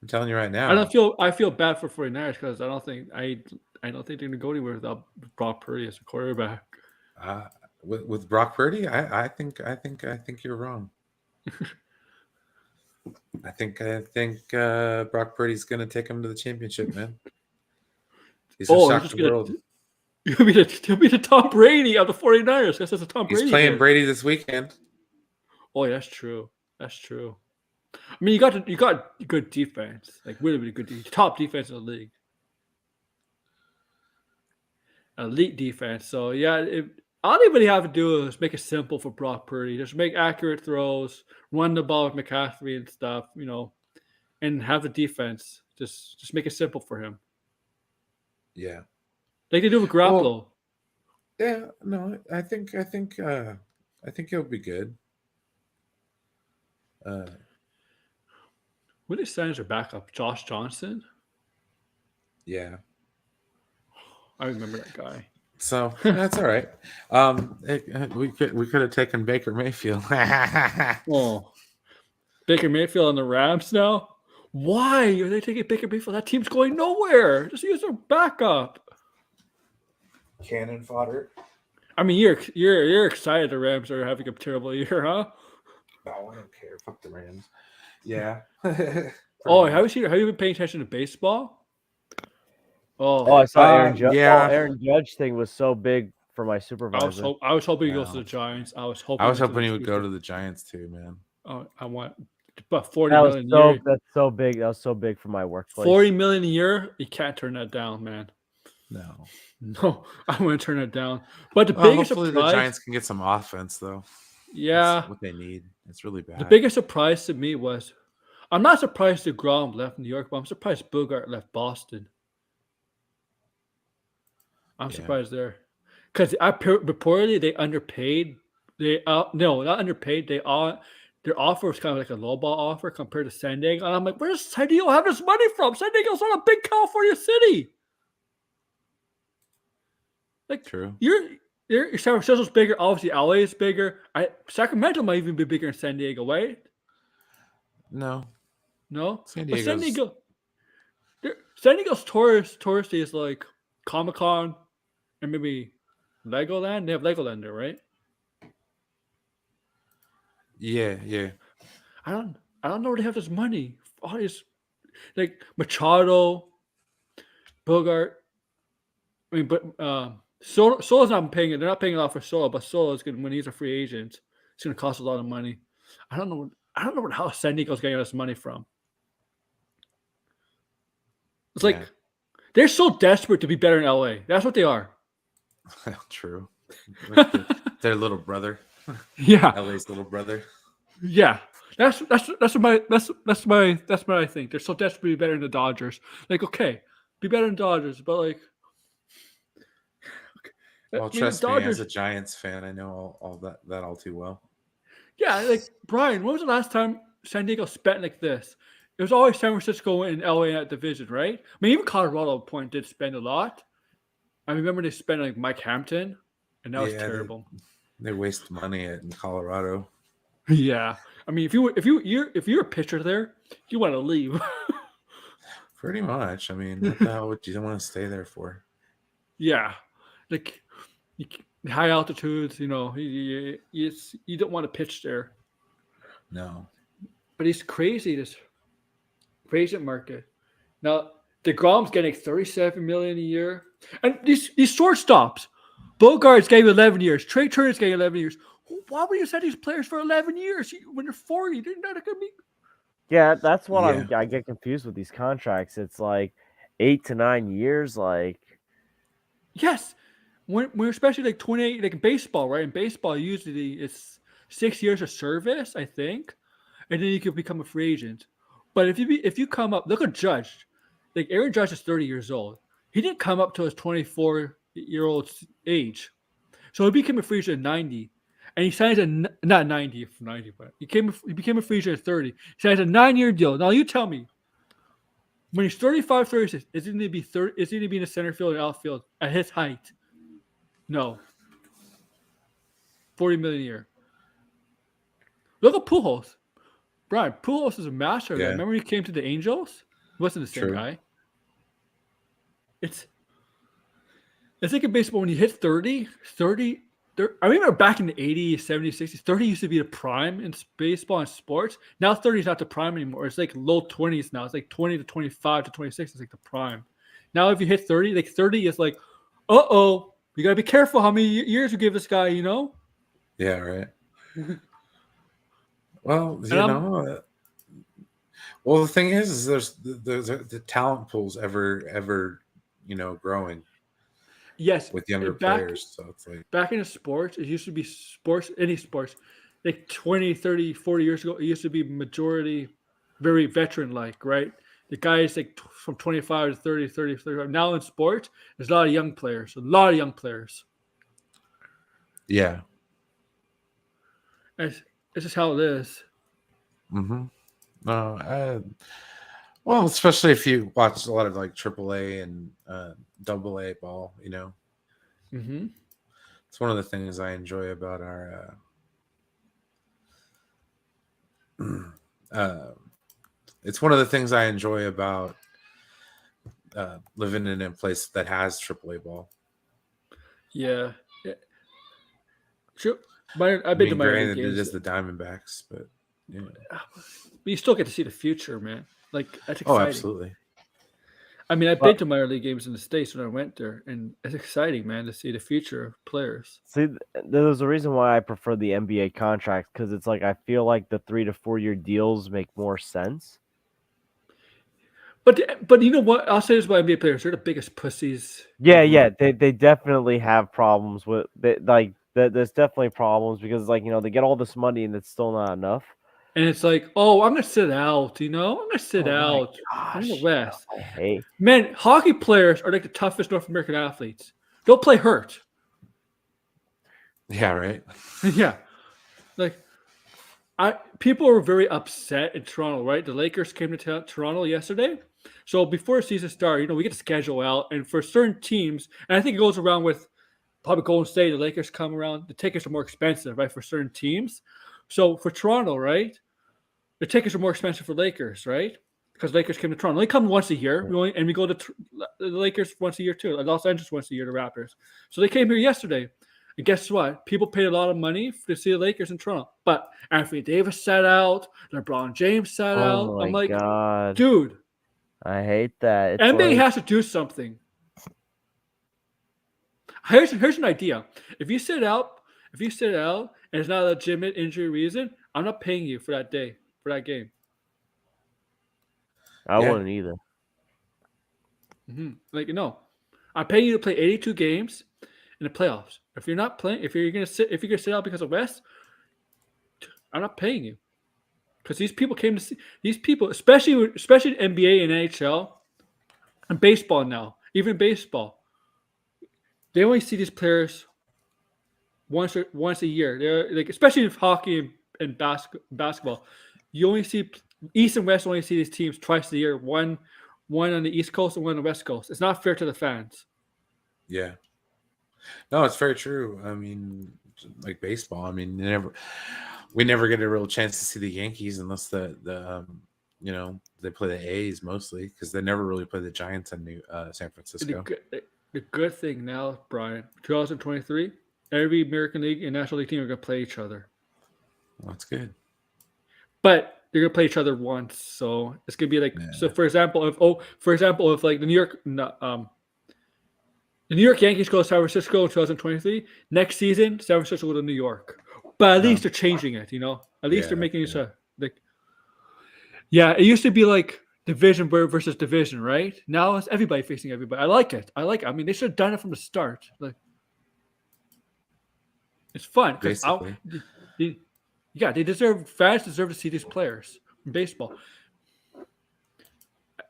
I'm telling you right now. I feel bad for 49ers because I don't think they're gonna go anywhere without Brock Purdy as a quarterback. With Brock Purdy, I think you're wrong. I think Brock Purdy's gonna take him to the championship, man. He's gonna shock the world. He'll be the Tom Brady of the 49ers. That's a Tom Brady. He's playing game. Brady this weekend. Oh, yeah, that's true. That's true. I mean, you got good defense, like really good top defense in the league, elite defense. So yeah, all they really have to do is make it simple for Brock Purdy. Just make accurate throws, run the ball with McCaffrey and stuff, and have the defense. Just make it simple for him. Yeah. Like they do with Garoppolo. Well, yeah, no, I think he'll be good. What is Sanders' backup? Josh Johnson? Yeah. I remember that guy. So that's all right. We could have taken Baker Mayfield. Oh, Baker Mayfield on the Rams now? Why are they taking Baker Mayfield? That team's going nowhere. Just use their backup. Cannon fodder. I mean, you're excited the Rams are having a terrible year, huh? No, I don't care. Fuck the Rams. Yeah. Oh, have you been paying attention to baseball? Oh, I saw Aaron Judge. yeah. Aaron Judge thing was so big for my supervisor. I was hoping he goes No. to the Giants. I was I was hoping he would go to the Giants too, man. Oh, I want but 40 That was million a year. that's so big. That was so big for my workplace. 40 million a year, you can't turn that down, man. No, I want to turn that down. But the Well, biggest hopefully surprise, the Giants can get some offense though. yeah, That's what they need. It's really bad. the biggest surprise to me was, I'm not surprised DeGrom left New York, but I'm surprised Bogart left Boston. I'm Yeah. surprised there, because reportedly they underpaid. No, not underpaid. Their offer was kind of like a lowball offer compared to San Diego, and I'm like, where does San Diego have this money from? San Diego's not a big California city. Like, True. San Francisco's bigger. Obviously, LA is bigger. Sacramento might even be bigger than San Diego, right? No. No, San but San Diego's- Diego. San Diego's touristy is like Comic-Con and maybe Legoland. They have Legoland there, right? Yeah. I don't know where they have this money. All these like Machado, Bogart. I mean, but Solo's not paying it. They're not paying it off for Solo, but Solo is going when he's a free agent. It's going to cost a lot of money. I don't know. I don't know what how San Diego's getting this money from. It's like they're so desperate to be better in LA. That's what they are. True. Like their little brother. Yeah. LA's little brother. Yeah. That's what I think. They're so desperate to be better than the Dodgers. Like, okay, be better than Dodgers, but like well, trust me, as a Giants fan, I know all that all too well. Yeah, like Brian, when was the last time San Diego spent like this? It was always San Francisco and LA in that division, right? I mean, even Colorado at a point did spend a lot. I remember they spent like Mike Hampton, and that was terrible. They waste money in Colorado. Yeah, I mean, if you're a pitcher there, you want to leave. Pretty much. I mean, what the hell would you want to stay there for? Yeah, like high altitudes. You know, you don't want to pitch there. No, but it's crazy. This crazy market. Now DeGrom's getting $37 million a year, and these shortstops. Bogart's getting 11 years. Trey Turner's getting 11 years. Why would you set these players for 11 years when they're 40? They're not going to be. Yeah, that's what I get confused with these contracts. It's like 8 to 9 years. Like, yes, when especially like 28, like in baseball, right? In baseball, usually it's 6 years of service, I think, and then you can become a free agent. But if you come up, look at Judge. Like Aaron Judge is 30 years old. He didn't come up to his 24-year-old age, so he became a free agent at 90. And he signs not 90, but he became a free agent at 30. He signs a 9-year deal. Now you tell me, when he's 35, 36, is he going to be 30? Is he going to be in the center field or outfield at his height? No. $40 million a year. Look at Pujols. Brian, Pujols is a master. Yeah. Remember he came to the Angels? He wasn't the same guy. It's like in baseball when you hit 30. I remember back in the 80s, 70s, 60s, 30 used to be the prime in baseball and sports. Now 30 is not the prime anymore. It's like low 20s now. It's like 20 to 25 to 26 is like the prime. Now if you hit 30, like 30 is like, you got to be careful how many years you give this guy, you know? Yeah, right. Well, well, the thing is there's the talent pool's ever growing. Yes, with younger players. So it's like back in the sports, it used to be any sports, like 20, 30, 40 years ago, it used to be majority very veteran-like, right? The guys like from 25 to 30, 35. Now in sports, there's a lot of young players. Yeah. It's just how it is. Mm-hmm. Well, especially if you watch a lot of like AAA and AA ball, you know. Mm-hmm. It's one of the things I enjoy about our. It's one of the things I enjoy about living in a place that has AAA ball. Yeah. Sure. I've been to my granted, it is the Diamondbacks, but yeah. But you still get to see the future, man. Like that's exciting. Oh, absolutely. I mean, I've been to minor league games in the States when I went there, and it's exciting, man, to see the future of players. See, there's a reason why I prefer the NBA contract, because it's like I feel like the 3 to 4 year deals make more sense. But you know what? I'll say this about NBA players: they're the biggest pussies. Yeah, they definitely have problems with there's definitely problems because they get all this money and it's still not enough. And it's like, I'm gonna sit out, I'm gonna sit out. Gosh, in the West. Man, hockey players are like the toughest North American athletes. They'll play hurt. Yeah, right. Yeah. Like people were very upset in Toronto, right? The Lakers came to Toronto yesterday. So before the season started, we get a schedule out, and for certain teams, and I think it goes around with probably Golden State, the Lakers come around, the tickets are more expensive, right, for certain teams. So for Toronto, right, the tickets are more expensive for Lakers, right? Because Lakers came to Toronto. They come once a year. We go to the Lakers once a year too. Los Angeles once a year, the Raptors. So they came here yesterday. And guess what? People paid a lot of money to see the Lakers in Toronto. But Anthony Davis sat out. LeBron James sat out. Oh I'm my like, god. dude, I hate that. It's NBA like, has to do something. Here's an idea. If you sit out and it's not a legitimate injury reason, I'm not paying you for that day, for that game. I Yeah. wouldn't either. Like, I'm paying you to play 82 games in the playoffs. If you're not playing, if you're gonna sit out because of West, I'm not paying you. Because these people came to see these people, especially in NBA and NHL and baseball now, even baseball. They only see these players once a year. They're like, especially in hockey and basketball, you only see East and West only see these teams twice a year. One on the East Coast and one on the West Coast. It's not fair to the fans. Yeah. No, it's very true. I mean, like baseball. I mean, we never get a real chance to see the Yankees unless they play the A's mostly, because they never really play the Giants in San Francisco. The good thing now, Brian, 2023, every American League and National League team are going to play each other. Well, that's good. But they're going to play each other once, so it's going to be like so. For example, if like the New York Yankees go to San Francisco in 2023, next season San Francisco go to New York. But at least they're changing it, At least they're making it like. Yeah, it used to be like division versus division, right? Now it's everybody facing everybody. I like it. I mean, they should have done it from the start. Like, it's fun because fans deserve to see these players in baseball.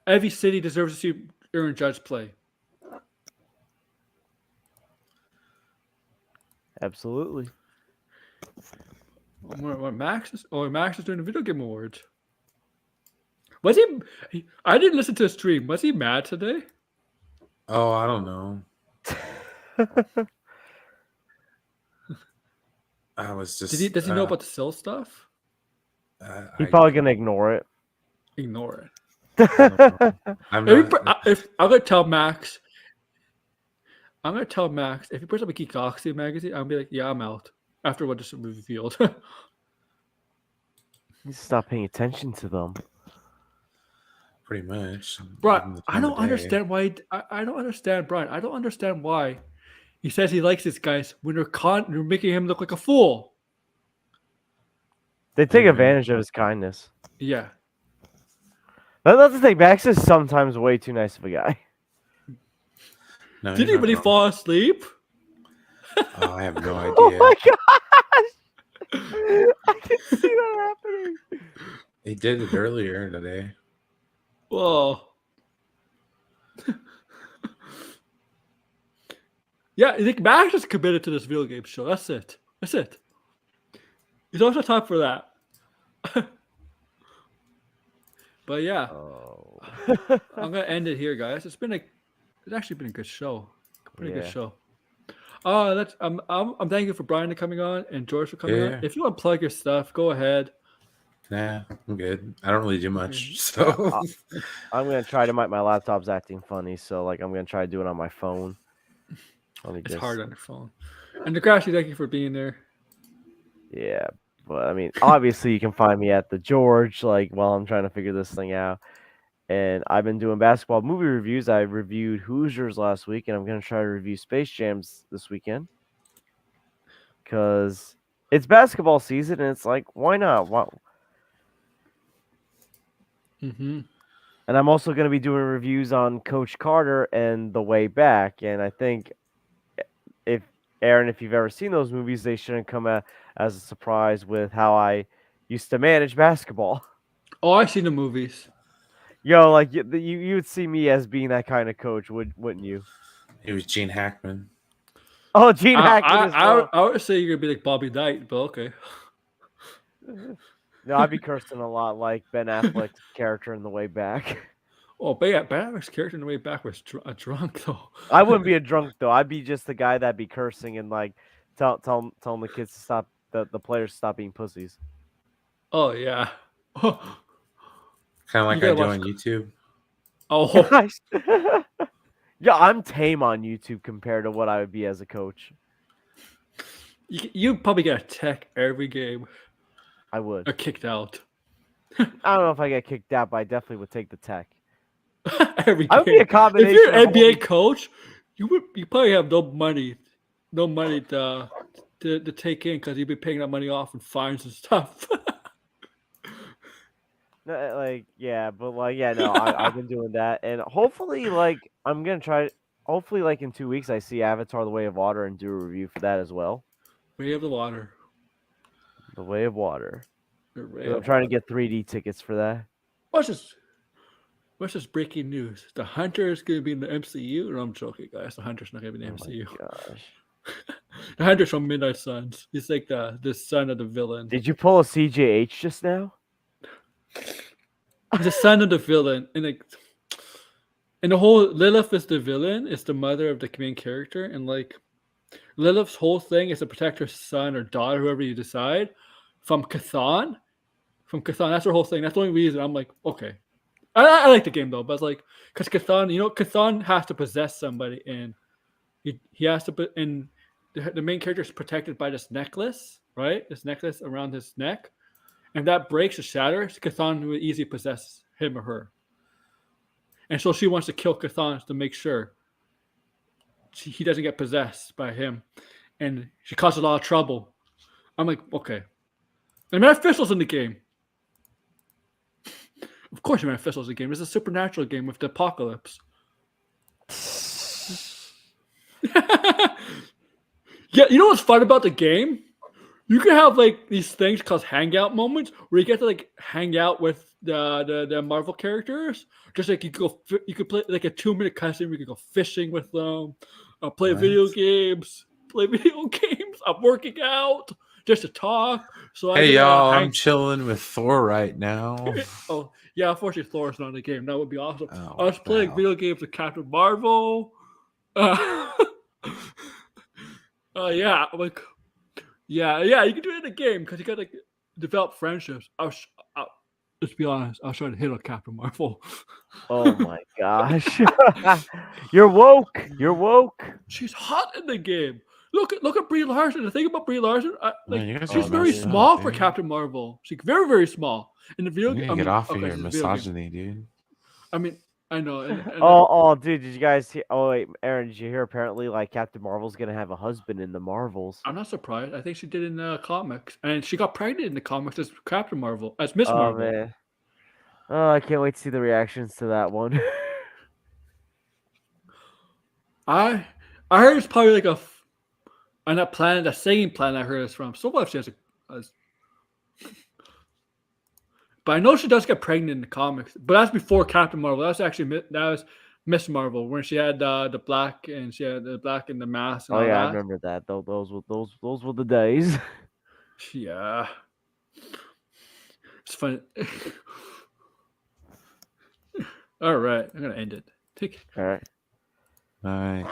Every city deserves to see Aaron Judge play. Absolutely. What Max is doing the video game awards. Was he? I didn't listen to his stream. Was he mad today? Oh, I don't know. I was just. Does he know about the Syl stuff? He's probably gonna ignore it. Ignore it. I'm not, I'm gonna tell Max if he puts up a Geekosity magazine, I'll be like, yeah, I'm out after what just revealed. You stop paying attention to them. pretty much. Brian, I don't understand why. I don't understand, Brian. I don't understand why he says he likes these guys when they're making him look like a fool. They take advantage of his kindness. Yeah. That's the thing. Max is sometimes way too nice of a guy. No, Did he really fall asleep? Oh, I have no idea. Oh my gosh! I can see that happening. He did it earlier today. Whoa. Yeah, I think Max is committed to this video game show. That's it. He's also time for that. But yeah, I'm gonna end it here, guys. It's actually been a good show. Good show. I'm thank you for Brian coming on and George for coming on. If you want to plug your stuff, go ahead. Nah, I'm good. I don't really do much, so I'm gonna try to. My laptop's acting funny, so I'm gonna try to do it on my phone. It's hard on your phone. And Nakashi, thank you for being there. Yeah, but I mean, obviously you can find me at the George, while I'm trying to figure this thing out. And I've been doing basketball movie reviews. I reviewed Hoosiers last week, and I'm gonna try to review Space Jams this weekend. Because it's basketball season, and it's why not? Mm-hmm. And I'm also going to be doing reviews on Coach Carter and The Way Back. And I think, if you've ever seen those movies, they shouldn't come as a surprise with how I used to manage basketball. Oh, I've seen the movies. Yo, you would see me as being that kind of coach, wouldn't you? It was Gene Hackman. Oh, Gene Hackman. I would say you're gonna be like Bobby Knight, but okay. No, I'd be cursing a lot like Ben Affleck's character in The Way Back. Oh, Ben Affleck's character in The Way Back was a drunk though. I wouldn't be a drunk though. I'd be just the guy that'd be cursing and telling the kids to stop, the players to stop being pussies. Oh yeah. Kind of like I do on YouTube. Oh. Yeah, I'm tame on YouTube compared to what I would be as a coach. You probably get a tech every game I would. or kicked out I don't know if I get kicked out, but I definitely would take the tech. every I would be a game. If combination you're of an all NBA these- coach, you probably have no money to take in because you'd be paying that money off in fines and stuff. No, like, yeah, but like, yeah, no, I've been doing that, and hopefully, like, I'm gonna try. Hopefully, like in 2 weeks, I see Avatar: The Way of Water and do a review for that as well. Way of the water. The Way of Water. The way 'Cause I'm of trying to water. get 3D tickets for that. What's this? What's this breaking news? The Hunter is going to be in the MCU? No, I'm joking, guys. The Hunter's not going to be in the Oh MCU. my gosh! The Hunter's from Midnight Suns. He's like the son of the villain. Did you pull a CJH just now? He's the son of the villain, and the whole Lilith is the villain. It's the mother of the main character, and like Lilith's whole thing is to protect her son or daughter, whoever you decide, from Chthon. From Chthon, that's her whole thing. That's the only reason I'm like, okay. I like the game though, but it's like because Chthon, Chthon has to possess somebody, and he has to put and the main character is protected by this necklace, right? This necklace around his neck. And that breaks or shatters, Chthon would easily possess him or her. And so she wants to kill Chthon to make sure he doesn't get possessed by him. And she causes a lot of trouble. I'm like, okay. And Mephisto's in the game. Of course, Mephisto's in the game. It's a supernatural game with the apocalypse. Yeah, you know what's fun about the game? You can have like these things called hangout moments where you get to like hang out with the Marvel characters. Just like you could play like a 2-minute cutscene. You could go fishing with them, play video games. I'm working out just to talk. So Hey I y'all, I'm chilling with Thor right now. Oh yeah, unfortunately Thor's not in the game. That would be awesome. Oh, I was playing wow. video games with Captain Marvel. Yeah, like. Yeah, you can do it in the game because you got to develop friendships. Let's be honest, I was trying to hit on Captain Marvel. Oh my gosh! You're woke. You're woke. She's hot in the game. Look at Brie Larson. The thing about Brie Larson, Man, you guys she's are very messed up, small for dude. Captain Marvel. She's very, very small in the video You game. need to get off of okay, your it's a video game. misogyny, dude. I mean, I know. And Oh, dude, did you guys hear? Oh wait, Aaron, did you hear? Apparently, like Captain Marvel's gonna have a husband in the Marvels. I'm not surprised. I think she did in the comics, and she got pregnant in the comics as Captain Marvel, as Miss Oh Marvel. man. Oh, I can't wait to see the reactions to that one. I heard it's probably like on that planet, that singing planet I heard it's from. So what if she has but I know she does get pregnant in the comics. But that's before Captain Marvel. That was Miss Marvel when she had the black and she had the black and the mask. And Oh all yeah, I that. remember that. Those were the days. Yeah, it's fun. All right, I'm gonna end it. All right. All right.